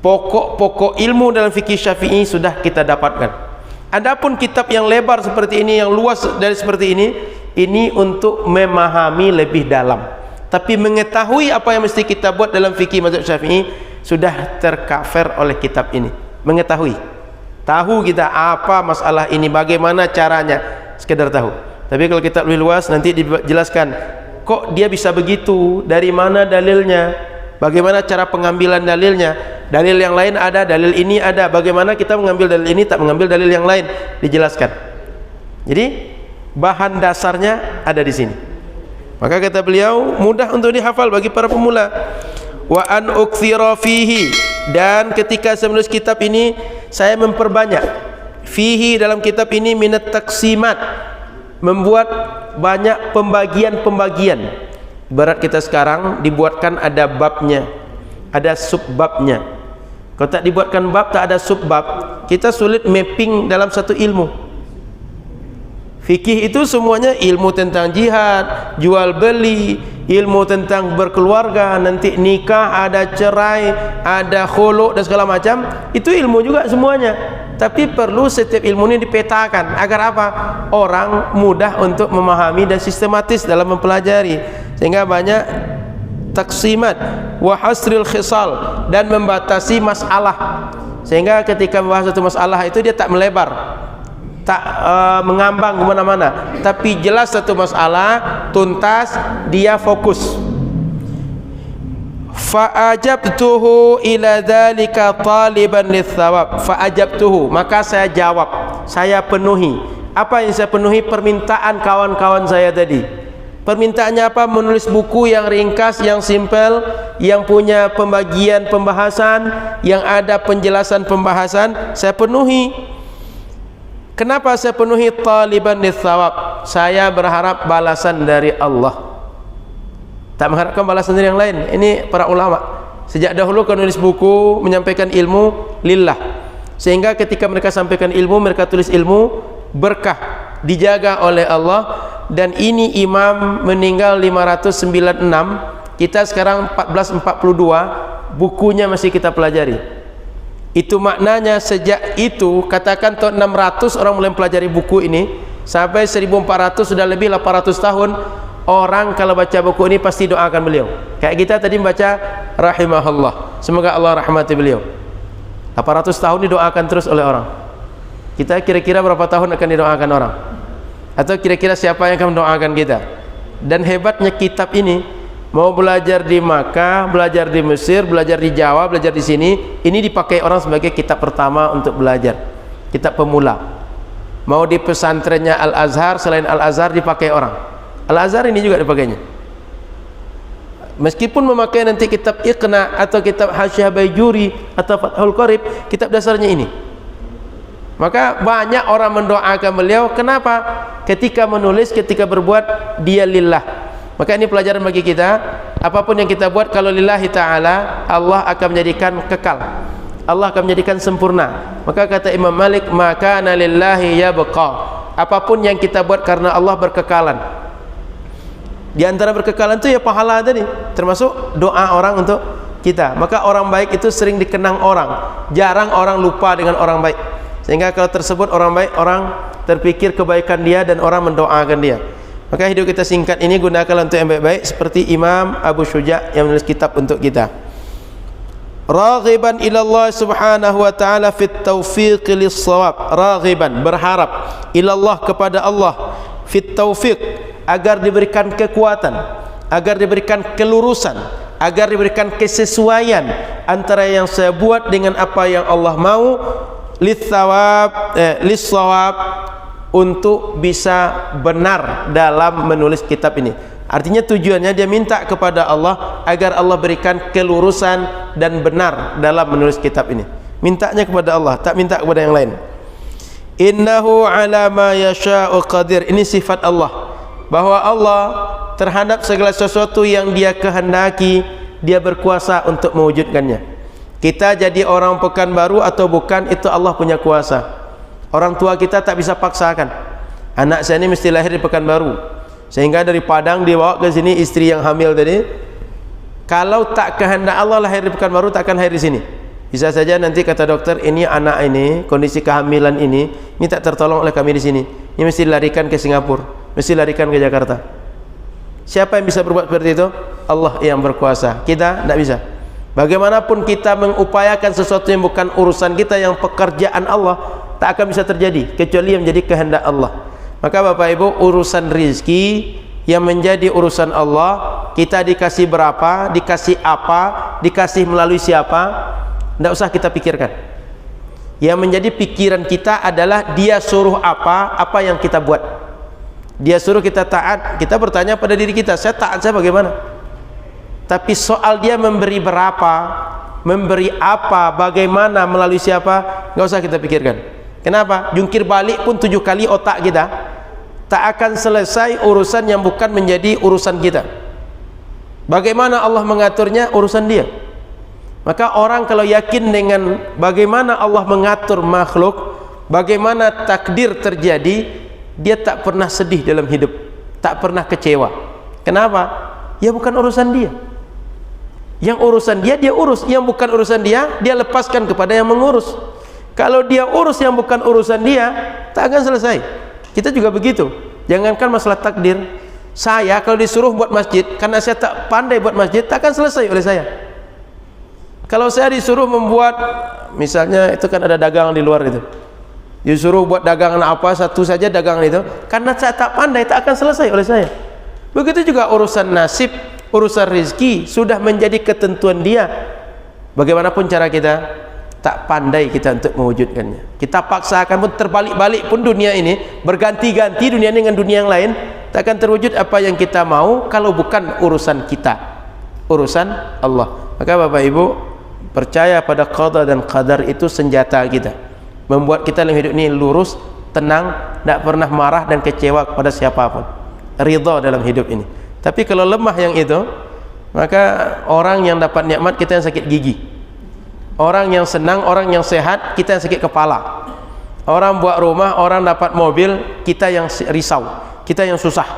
pokok-pokok ilmu dalam fikih Syafi'i sudah kita dapatkan. Adapun kitab yang lebar seperti ini, yang luas dari seperti ini untuk memahami lebih dalam. Tapi mengetahui apa yang mesti kita buat dalam fikih mazhab Syafi'i sudah tercover oleh kitab ini. Mengetahui, tahu kita apa masalah ini, bagaimana caranya, sekedar tahu. Tapi kalau kitab lebih luas nanti dijelaskan, kok dia bisa begitu, dari mana dalilnya, bagaimana cara pengambilan dalilnya. Dalil yang lain ada, dalil ini ada, bagaimana kita mengambil dalil ini, tak mengambil dalil yang lain, dijelaskan. Jadi bahan dasarnya ada di sini. Maka kata beliau, mudah untuk dihafal bagi para pemula. Wa an ukthira fihi, dan ketika saya menulis kitab ini, saya memperbanyak fihi, dalam kitab ini, minat taksimat, membuat banyak pembagian-pembagian. Ibarat kita sekarang dibuatkan ada babnya, ada subbabnya. Kalau tak dibuatkan bab, tak ada subbab, kita sulit mapping dalam satu ilmu. Fikih itu semuanya ilmu tentang jihad, jual beli, ilmu tentang berkeluarga, nanti nikah, ada cerai, ada khulu dan segala macam. Itu ilmu juga semuanya. Tapi perlu setiap ilmu ini dipetakan agar apa? Orang mudah untuk memahami dan sistematis dalam mempelajari. Sehingga banyak taksimat wa hasril khisal, dan membatasi masalah. Sehingga ketika membahas satu masalah itu dia tak melebar, tak mengambang kemana-mana, tapi jelas satu masalah, tuntas, dia fokus. Fa'ajabtuhu ila dzalika taliban litsawab. Fa'ajabtuhu, maka saya jawab, saya penuhi. Apa yang saya penuhi? Permintaan kawan-kawan saya tadi. Permintaannya apa? Menulis buku yang ringkas, yang simpel, yang punya pembagian pembahasan, yang ada penjelasan pembahasan, saya penuhi. Kenapa saya penuhi? Taliban litsawab, saya berharap balasan dari Allah, tak mengharapkan balasan dari yang lain. Ini para ulama sejak dahulu kan nulis buku menyampaikan ilmu lillah, sehingga ketika mereka sampaikan ilmu, mereka tulis ilmu berkah, dijaga oleh Allah. Dan ini imam meninggal 596, kita sekarang 1442, bukunya masih kita pelajari. Itu maknanya sejak itu, katakan tahun 600 orang mulai mempelajari buku ini, sampai 1400 sudah lebih 800 tahun, orang kalau baca buku ini pasti doakan beliau. Kayak kita tadi membaca rahimahullah, semoga Allah rahmati beliau. 800 tahun didoakan terus oleh orang. Kita kira-kira berapa tahun akan didoakan orang? Atau kira-kira siapa yang akan mendoakan kita? Dan hebatnya kitab ini, mau belajar di Makkah, belajar di Mesir, belajar di Jawa, belajar di sini, ini dipakai orang sebagai kitab pertama untuk belajar, kitab pemula. Mau di pesantrennya Al-Azhar, selain Al-Azhar dipakai orang. Al-Azhar ini juga dipakainya. Meskipun memakai nanti kitab Iqna atau kitab Hasyiah Baijuri atau Fathul Qarib, kitab dasarnya ini. Maka banyak orang mendoakan beliau. Kenapa? Ketika menulis, ketika berbuat, dia lillah. Maka ini pelajaran bagi kita. Apapun yang kita buat kalau lillahi ta'ala, Allah akan menjadikan kekal, Allah akan menjadikan sempurna. Maka kata Imam Malik, maka lillahi yabqa. Apapun yang kita buat karena Allah berkekalan. Di antara berkekalan itu ya pahala tadi, termasuk doa orang untuk kita. Maka orang baik itu sering dikenang orang, jarang orang lupa dengan orang baik. Sehingga kalau tersebut orang baik, orang terpikir kebaikan dia dan orang mendoakan dia. Maka hidup kita singkat ini gunakanlah untuk yang baik-baik, seperti Imam Abu Syuja' yang menulis kitab untuk kita. Raghiban ila Allah subhanahu wa ta'ala fit taufiq lis-shawab. Raghiban, berharap, ila Allah, kepada Allah, fit taufiq, agar diberikan kekuatan, agar diberikan kelurusan, agar diberikan kesesuaian antara yang saya buat dengan apa yang Allah mau, lis-shawab, untuk bisa benar dalam menulis kitab ini. Artinya tujuannya dia minta kepada Allah agar Allah berikan kelurusan dan benar dalam menulis kitab ini. Mintanya kepada Allah, tak minta kepada yang lain. Innahu ala ma yasha'u qadir. Ini sifat Allah, bahwa Allah terhadap segala sesuatu yang dia kehendaki, dia berkuasa untuk mewujudkannya. Kita jadi orang Pekanbaru atau bukan, itu Allah punya kuasa. Orang tua kita tak bisa paksakan. Anak saya ini mesti lahir di Pekanbaru, sehingga dari Padang dibawa ke sini istri yang hamil tadi. Kalau tak kehendak Allah lahir di Pekanbaru, tak akan lahir di sini. Bisa saja nanti kata dokter, ini anak ini, kondisi kehamilan ini tak tertolong oleh kami di sini. Ini mesti dilarikan ke Singapura, mesti dilarikan ke Jakarta. Siapa yang bisa berbuat seperti itu? Allah yang berkuasa. Kita tidak bisa. Bagaimanapun kita mengupayakan sesuatu yang bukan urusan kita, yang pekerjaan Allah, tak akan bisa terjadi kecuali yang menjadi kehendak Allah. Maka Bapak Ibu, urusan rizki yang menjadi urusan Allah, kita dikasih berapa, dikasih apa, dikasih melalui siapa, tidak usah kita pikirkan. Yang menjadi pikiran kita adalah dia suruh apa, apa yang kita buat. Dia suruh kita taat, kita bertanya pada diri kita, saya taat saya bagaimana? Tapi soal dia memberi berapa, memberi apa, bagaimana, melalui siapa, nggak usah kita pikirkan. Kenapa? Jungkir balik pun 7 kali otak kita, tak akan selesai urusan yang bukan menjadi urusan kita. Bagaimana Allah mengaturnya, urusan dia. Maka orang kalau yakin dengan bagaimana Allah mengatur makhluk, bagaimana takdir terjadi, dia tak pernah sedih dalam hidup, tak pernah kecewa. Kenapa? Ya bukan urusan dia. Yang urusan dia, dia urus. Yang bukan urusan dia, dia lepaskan kepada yang mengurus. Kalau dia urus yang bukan urusan dia, tak akan selesai. Kita juga begitu. Jangankan masalah takdir, saya kalau disuruh buat masjid, karena saya tak pandai buat masjid, tak akan selesai oleh saya. Kalau saya disuruh membuat, misalnya itu kan ada dagangan di luar itu, disuruh buat dagangan apa, satu saja dagangan itu, karena saya tak pandai, tak akan selesai oleh saya. Begitu juga urusan nasib, urusan rizki, sudah menjadi ketentuan dia. Bagaimanapun cara kita, tak pandai kita untuk mewujudkannya. Kita paksakan pun, terbalik-balik pun dunia ini, berganti-ganti dunia ini dengan dunia yang lain, tak akan terwujud apa yang kita mau kalau bukan urusan kita, urusan Allah. Maka Bapak Ibu, percaya pada qada dan qadar itu senjata kita, membuat kita dalam hidup ini lurus, tenang, tidak pernah marah dan kecewa kepada siapapun, ridha dalam hidup ini. Tapi kalau lemah yang itu, maka orang yang dapat nikmat, kita yang sakit gigi. Orang yang senang, orang yang sehat, kita yang sakit kepala. Orang buat rumah, orang dapat mobil, kita yang risau, kita yang susah.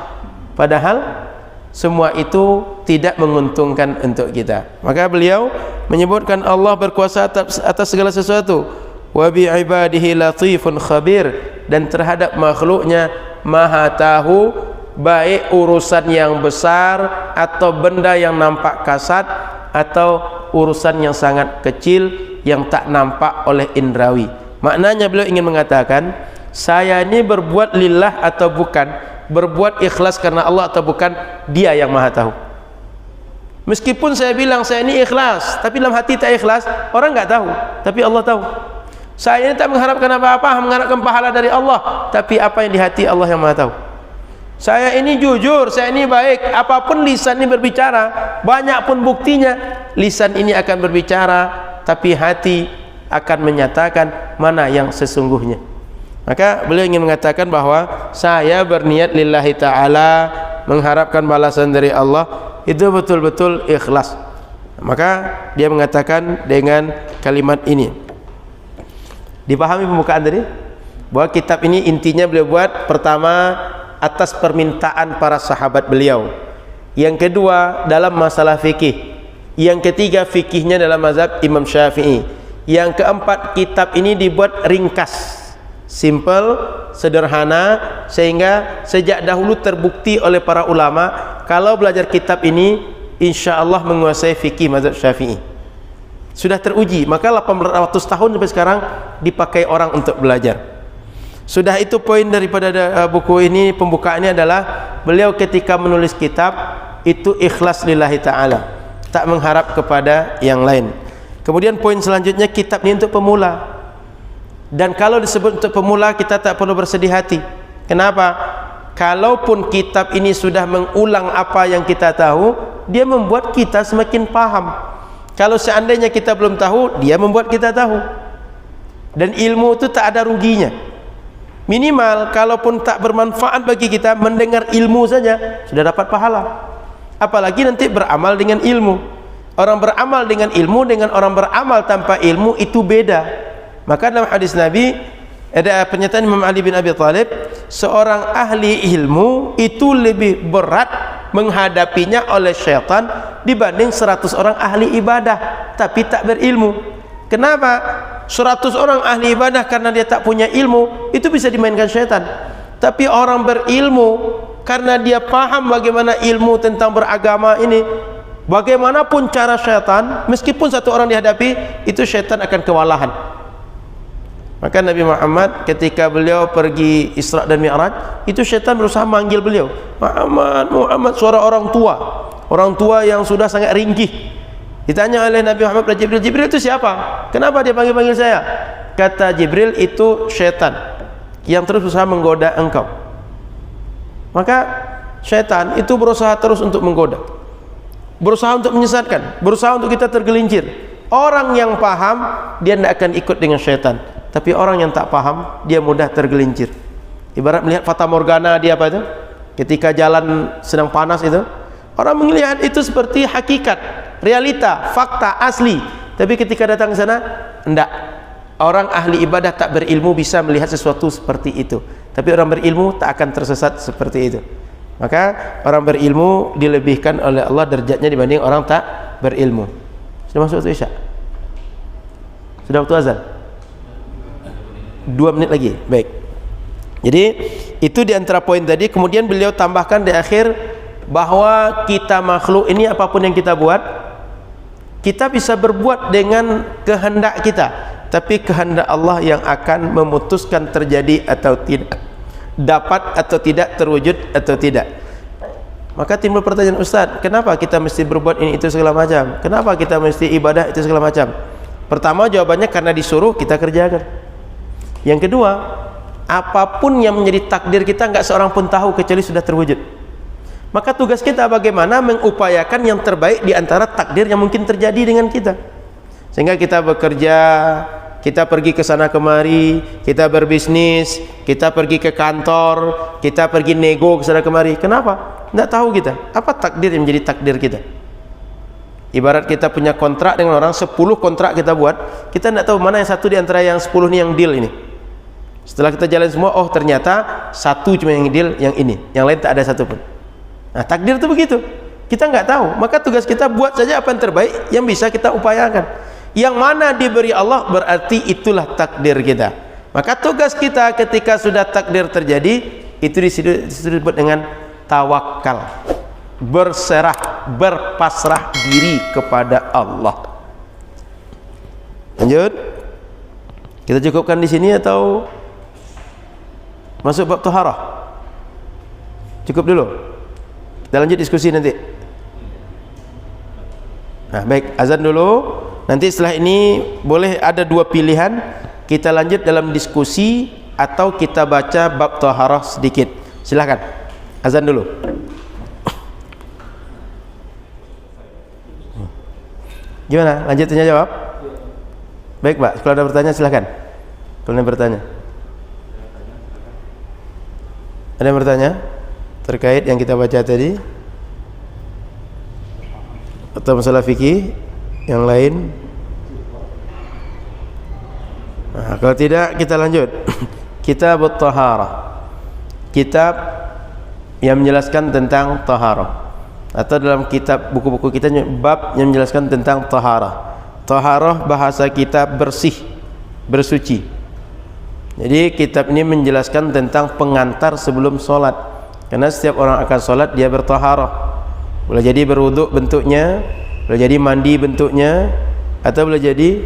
Padahal semua itu tidak menguntungkan untuk kita. Maka beliau menyebutkan Allah berkuasa atas segala sesuatu. Wa bi ibadihi latifun khabir, dan terhadap makhluknya maha tahu, baik urusan yang besar atau benda yang nampak kasat atau urusan yang sangat kecil yang tak nampak oleh indrawi. Maknanya beliau ingin mengatakan, saya ini berbuat lillah atau bukan, berbuat ikhlas karena Allah atau bukan, Dia yang maha tahu. Meskipun saya bilang saya ini ikhlas, tapi dalam hati tak ikhlas, orang enggak tahu, tapi Allah tahu. Saya ini tak mengharapkan apa-apa, mengharapkan pahala dari Allah, tapi apa yang di hati Allah yang maha tahu. Saya ini jujur, saya ini baik, apapun lisan ini berbicara, banyak pun buktinya, lisan ini akan berbicara, tapi hati akan menyatakan mana yang sesungguhnya. Maka beliau ingin mengatakan bahwa saya berniat lillahi ta'ala, mengharapkan balasan dari Allah, itu betul-betul ikhlas. Maka dia mengatakan dengan kalimat ini. Dipahami pembukaan tadi? Bahwa kitab ini intinya beliau buat pertama atas permintaan para sahabat beliau, yang kedua dalam masalah fikih, yang ketiga fikihnya dalam mazhab Imam Syafi'i, yang keempat kitab ini dibuat ringkas, simple, sederhana, sehingga sejak dahulu terbukti oleh para ulama kalau belajar kitab ini insya Allah menguasai fikih mazhab Syafi'i. Sudah teruji, maka 800 tahun sampai sekarang dipakai orang untuk belajar. Sudah itu poin daripada buku ini, pembukaannya adalah beliau ketika menulis kitab itu ikhlas lillahi ta'ala, tak mengharap kepada yang lain. Kemudian poin selanjutnya, kitab ini untuk pemula, dan kalau disebut untuk pemula kita tak perlu bersedih hati. Kenapa? Kalaupun kitab ini sudah mengulang apa yang kita tahu, dia membuat kita semakin paham. Kalau seandainya kita belum tahu, dia membuat kita tahu. Dan ilmu itu tak ada ruginya. Minimal kalaupun tak bermanfaat bagi kita, mendengar ilmu saja sudah dapat pahala. Apalagi nanti beramal dengan ilmu. Orang beramal dengan ilmu dengan orang beramal tanpa ilmu itu beda. Maka dalam hadis Nabi ada pernyataan Imam Ali bin Abi Thalib, seorang ahli ilmu itu lebih berat menghadapinya oleh syaitan dibanding 100 orang ahli ibadah tapi tak berilmu. Kenapa? 100 orang ahli ibadah karena dia tak punya ilmu, itu bisa dimainkan syaitan. Tapi orang berilmu karena dia paham bagaimana ilmu tentang beragama ini, bagaimanapun cara syaitan, meskipun satu orang dihadapi, itu syaitan akan kewalahan. Maka Nabi Muhammad ketika beliau pergi Isra dan Mi'raj, itu syaitan berusaha manggil beliau, Muhammad, Muhammad, suara orang tua yang sudah sangat ringkih. Ditanya oleh Nabi Muhammad kepada Jibril, Jibril itu siapa? Kenapa dia panggil-panggil saya? Kata Jibril, itu syaitan yang terus berusaha menggoda engkau. Maka syaitan itu berusaha terus untuk menggoda, berusaha untuk menyesatkan, berusaha untuk kita tergelincir. Orang yang paham dia tidak akan ikut dengan syaitan, tapi orang yang tak paham dia mudah tergelincir. Ibarat melihat fata morgana, dia apa itu? Ketika jalan sedang panas itu, orang melihat itu seperti hakikat, realita, fakta, asli. Tapi ketika datang ke sana, enggak. Orang ahli ibadah tak berilmu bisa melihat sesuatu seperti itu, tapi orang berilmu tak akan tersesat seperti itu. Maka orang berilmu dilebihkan oleh Allah derajatnya dibanding orang tak berilmu. Sudah masuk waktu Isya? Sudah waktu azan? 2 menit lagi. Baik. Jadi itu diantara poin tadi. Kemudian beliau tambahkan di akhir bahwa kita makhluk ini, apapun yang kita buat, kita bisa berbuat dengan kehendak kita, tapi kehendak Allah yang akan memutuskan terjadi atau tidak, dapat atau tidak, terwujud atau tidak. Maka timbul pertanyaan, Ustaz, kenapa kita mesti berbuat ini itu segala macam? Kenapa kita mesti ibadah itu segala macam? Pertama jawabannya karena disuruh kita kerjakan. Yang kedua, apapun yang menjadi takdir kita enggak seorang pun tahu kecuali sudah terwujud. Maka tugas kita bagaimana mengupayakan yang terbaik di antara takdir yang mungkin terjadi dengan kita. Sehingga kita bekerja, kita pergi ke sana kemari, kita berbisnis, kita pergi ke kantor, kita pergi nego ke sana kemari. Kenapa? Tidak tahu kita apa takdir yang menjadi takdir kita. Ibarat kita punya kontrak dengan orang, 10 kontrak kita buat, kita tidak tahu mana yang satu di antara yang 10 ini yang deal ini. Setelah kita jalan semua, oh ternyata satu cuma yang deal, yang ini, yang lain tak ada satu pun. Nah, takdir itu begitu. Kita nggak tahu, maka tugas kita buat saja apa yang terbaik yang bisa kita upayakan. Yang mana diberi Allah berarti itulah takdir kita. Maka tugas kita ketika sudah takdir terjadi itu disebut dengan tawakal, berserah, berpasrah diri kepada Allah. Lanjut, kita cukupkan di sini atau masuk bab taharah? Cukup dulu, kita lanjut diskusi nanti. Nah, baik, azan dulu. Nanti setelah ini boleh ada dua pilihan, kita lanjut dalam diskusi atau kita baca bab taharah sedikit. Silahkan, azan dulu. Gimana? Lanjut tanya jawab? Baik Pak, kalau ada bertanya silahkan. Kalau ada bertanya, ada yang bertanya terkait yang kita baca tadi atau masalah fikih yang lain? Nah, kalau tidak kita lanjut. Kitab at-taharah, kitab yang menjelaskan tentang taharah, atau dalam kitab buku-buku kita bab yang menjelaskan tentang taharah. Taharah bahasa kita bersih, bersuci. Jadi kitab ini menjelaskan tentang pengantar sebelum sholat, karena setiap orang akan sholat dia bertaharah. Boleh jadi berwuduk bentuknya, boleh jadi mandi bentuknya, atau boleh jadi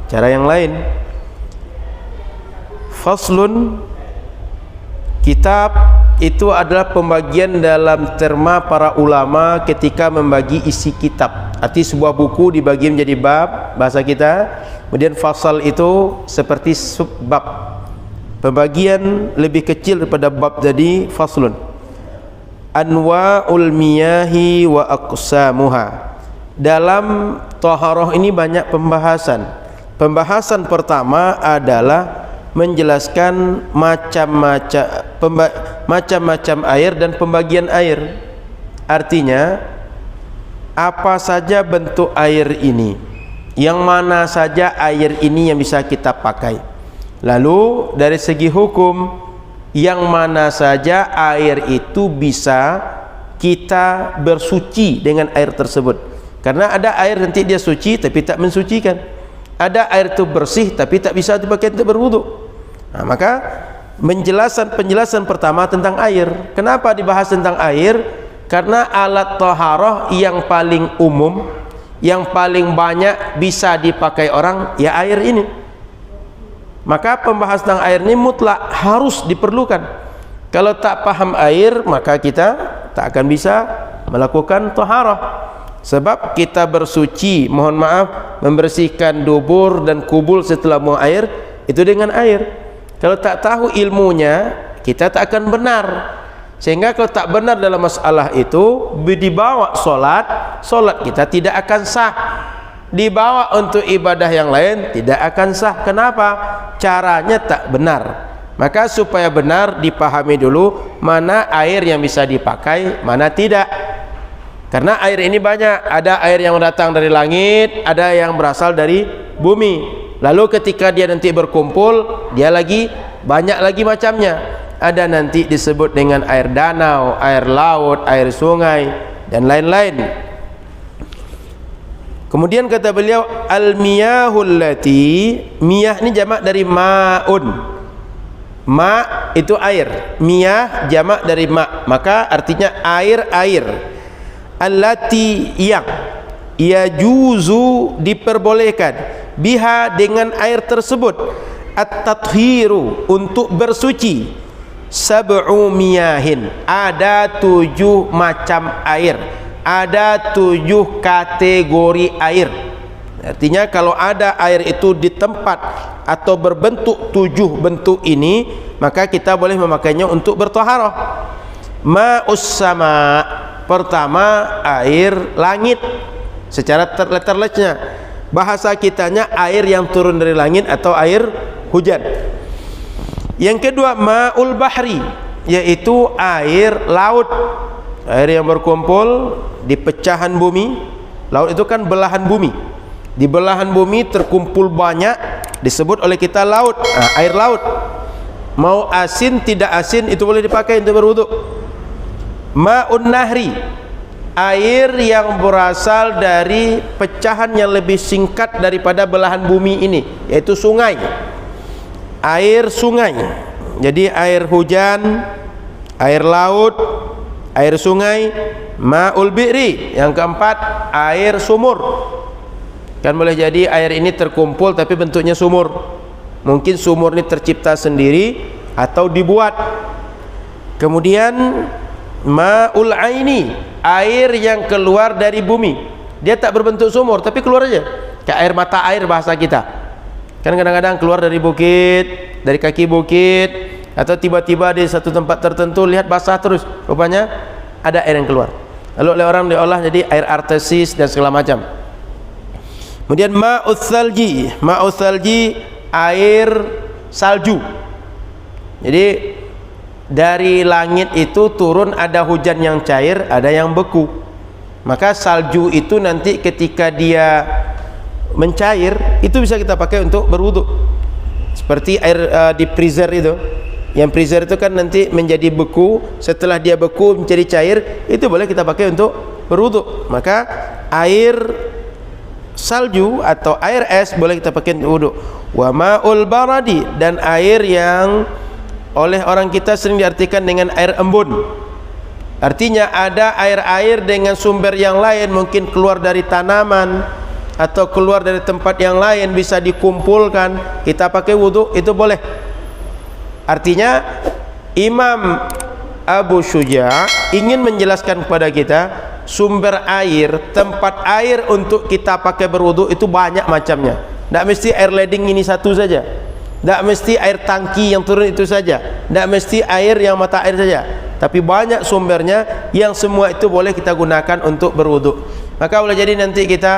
cara yang lain. Faslun, kitab itu adalah pembagian dalam terma para ulama ketika membagi isi kitab. Arti sebuah buku dibagi menjadi bab bahasa kita, kemudian fasal itu seperti subbab, pembagian lebih kecil daripada bab, jadi faslun. Anwa'ul miyahi wa aqsamuha. Dalam taharah ini banyak pembahasan. Pembahasan pertama adalah menjelaskan macam-macam air dan pembagian air. Artinya apa saja bentuk air ini, yang mana saja air ini yang bisa kita pakai. Lalu dari segi hukum, yang mana saja air itu bisa kita bersuci dengan air tersebut. Karena ada air nanti dia suci tapi tak mensucikan, ada air itu bersih tapi tak bisa dipakai untuk berwudu. Nah, maka penjelasan pertama tentang air. Kenapa dibahas tentang air? Karena alat taharah yang paling umum, yang paling banyak bisa dipakai orang, ya air ini. Maka pembahasan tentang air ini mutlak harus diperlukan. Kalau tak paham air, maka kita tak akan bisa melakukan taharah. Sebab kita bersuci, mohon maaf, membersihkan dubur dan kubul setelah buang air itu dengan air. Kalau tak tahu ilmunya, kita tak akan benar. Sehingga kalau tak benar dalam masalah itu, dibawa solat kita tidak akan sah. Dibawa untuk ibadah yang lain tidak akan sah. Kenapa? Caranya tak benar. Maka supaya benar dipahami dulu mana air yang bisa dipakai, mana tidak. Karena air ini banyak, ada air yang datang dari langit, ada yang berasal dari bumi. Lalu ketika dia nanti berkumpul, dia lagi banyak lagi macamnya. Ada nanti disebut dengan air danau, air laut, air sungai dan lain-lain. Kemudian kata beliau, al-miyahul lati, miyah ini jamak dari ma'un. Ma itu air, miyah jamak dari ma, maka artinya air-air. Allati yang yajuzu diperbolehkan, biha dengan air tersebut, at-tathiru untuk bersuci, sab'u miyahin, ada 7 macam air, ada 7 kategori air. Artinya kalau ada air itu di tempat atau berbentuk 7 bentuk ini, maka kita boleh memakainya untuk bertaharah. Ma'us sama, pertama air langit secara terletnya, bahasa kitanya air yang turun dari langit atau air hujan. Yang kedua ma'ul bahri, yaitu air laut, air yang berkumpul di pecahan bumi. Laut itu kan belahan bumi, di belahan bumi terkumpul banyak, disebut oleh kita laut. Nah, air laut mau asin tidak asin itu boleh dipakai untuk berwudu. Ma'un nahri, air yang berasal dari pecahan yang lebih singkat daripada belahan bumi ini, yaitu sungai. Air sungai. Jadi air hujan, air laut, air sungai. Ma'ul bi'ri, yang keempat air sumur. Kan boleh jadi air ini terkumpul tapi bentuknya sumur. Mungkin sumur ini tercipta sendiri atau dibuat. Kemudian ma'ul aini, air yang keluar dari bumi. Dia tak berbentuk sumur tapi keluar aja, kayak air mata air bahasa kita. Kan kadang-kadang keluar dari bukit, dari kaki bukit, atau tiba-tiba di satu tempat tertentu lihat basah terus, rupanya ada air yang keluar. Lalu oleh orang diolah jadi air artesis dan segala macam. Kemudian ma'us salji, ma'us salji, air salju. Jadi dari langit itu turun, ada hujan yang cair, ada yang beku. Maka salju itu nanti ketika dia mencair, itu bisa kita pakai untuk berwudu. Seperti air di freezer itu. Yang freezer itu kan nanti menjadi beku, setelah dia beku menjadi cair, itu boleh kita pakai untuk berwudu. Maka air salju atau air es boleh kita pakai untuk wudu. Wa ma'ul baradi, dan air yang oleh orang kita sering diartikan dengan air embun. Artinya ada air-air dengan sumber yang lain, mungkin keluar dari tanaman atau keluar dari tempat yang lain, bisa dikumpulkan, kita pakai wudu, itu boleh. Artinya Imam Abu Syuja ingin menjelaskan kepada kita sumber air, tempat air untuk kita pakai berwudu itu banyak macamnya. Tidak mesti air leding ini satu saja, tidak mesti air tangki yang turun itu saja, tidak mesti air yang mata air saja, tapi banyak sumbernya yang semua itu boleh kita gunakan untuk berwudu. Maka boleh jadi nanti kita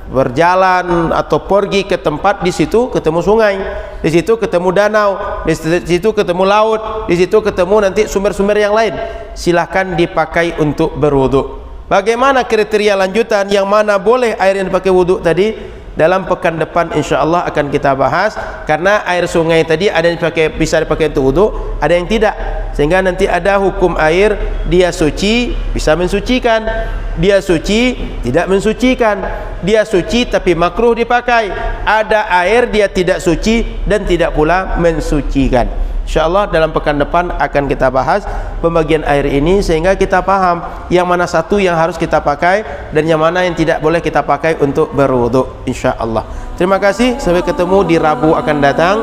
berjalan atau pergi ke tempat, di situ ketemu sungai, di situ ketemu danau, di situ ketemu laut, di situ ketemu nanti sumber-sumber yang lain, silahkan dipakai untuk berwudu. Bagaimana kriteria lanjutan yang mana boleh air yang dipakai wudu tadi? Dalam pekan depan insyaallah akan kita bahas, karena air sungai tadi ada yang bisa dipakai untuk wudu, ada yang tidak. Sehingga nanti ada hukum air, dia suci bisa mensucikan, dia suci tidak mensucikan, dia suci tapi makruh dipakai, ada air dia tidak suci dan tidak pula mensucikan. InsyaAllah dalam pekan depan akan kita bahas pembagian air ini, sehingga kita paham yang mana satu yang harus kita pakai dan yang mana yang tidak boleh kita pakai untuk berwudu, insyaAllah. Terima kasih, sampai ketemu di Rabu akan datang.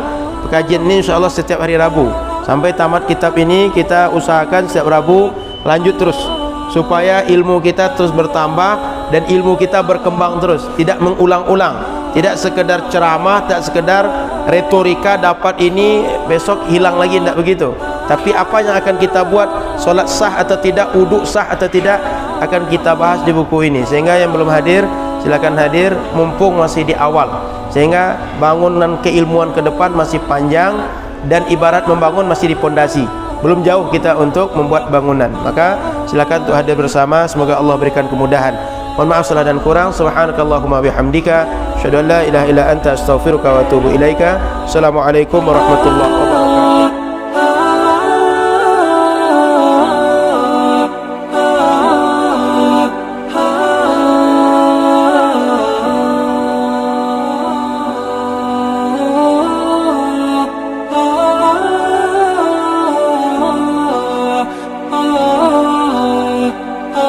Kajian ini insyaAllah setiap hari Rabu sampai tamat kitab ini. Kita usahakan setiap Rabu lanjut terus, supaya ilmu kita terus bertambah dan ilmu kita berkembang terus, tidak mengulang-ulang, tidak sekedar ceramah, tidak sekedar retorika, dapat ini besok hilang lagi, tidak begitu. Tapi apa yang akan kita buat, solat sah atau tidak, wuduk sah atau tidak, akan kita bahas di buku ini. Sehingga yang belum hadir silakan hadir mumpung masih di awal, sehingga bangunan keilmuan ke depan masih panjang dan ibarat membangun masih di pondasi, belum jauh kita untuk membuat bangunan. Maka silakan untuk hadir bersama, semoga Allah berikan kemudahan. Mohon maaf salah dan kurang. Subhanakallahumma bihamdika, asyhadu an la ilaha illa anta, astaghfiruka wa atubu ilaika. Assalamualaikum warahmatullahi wabarakatuh.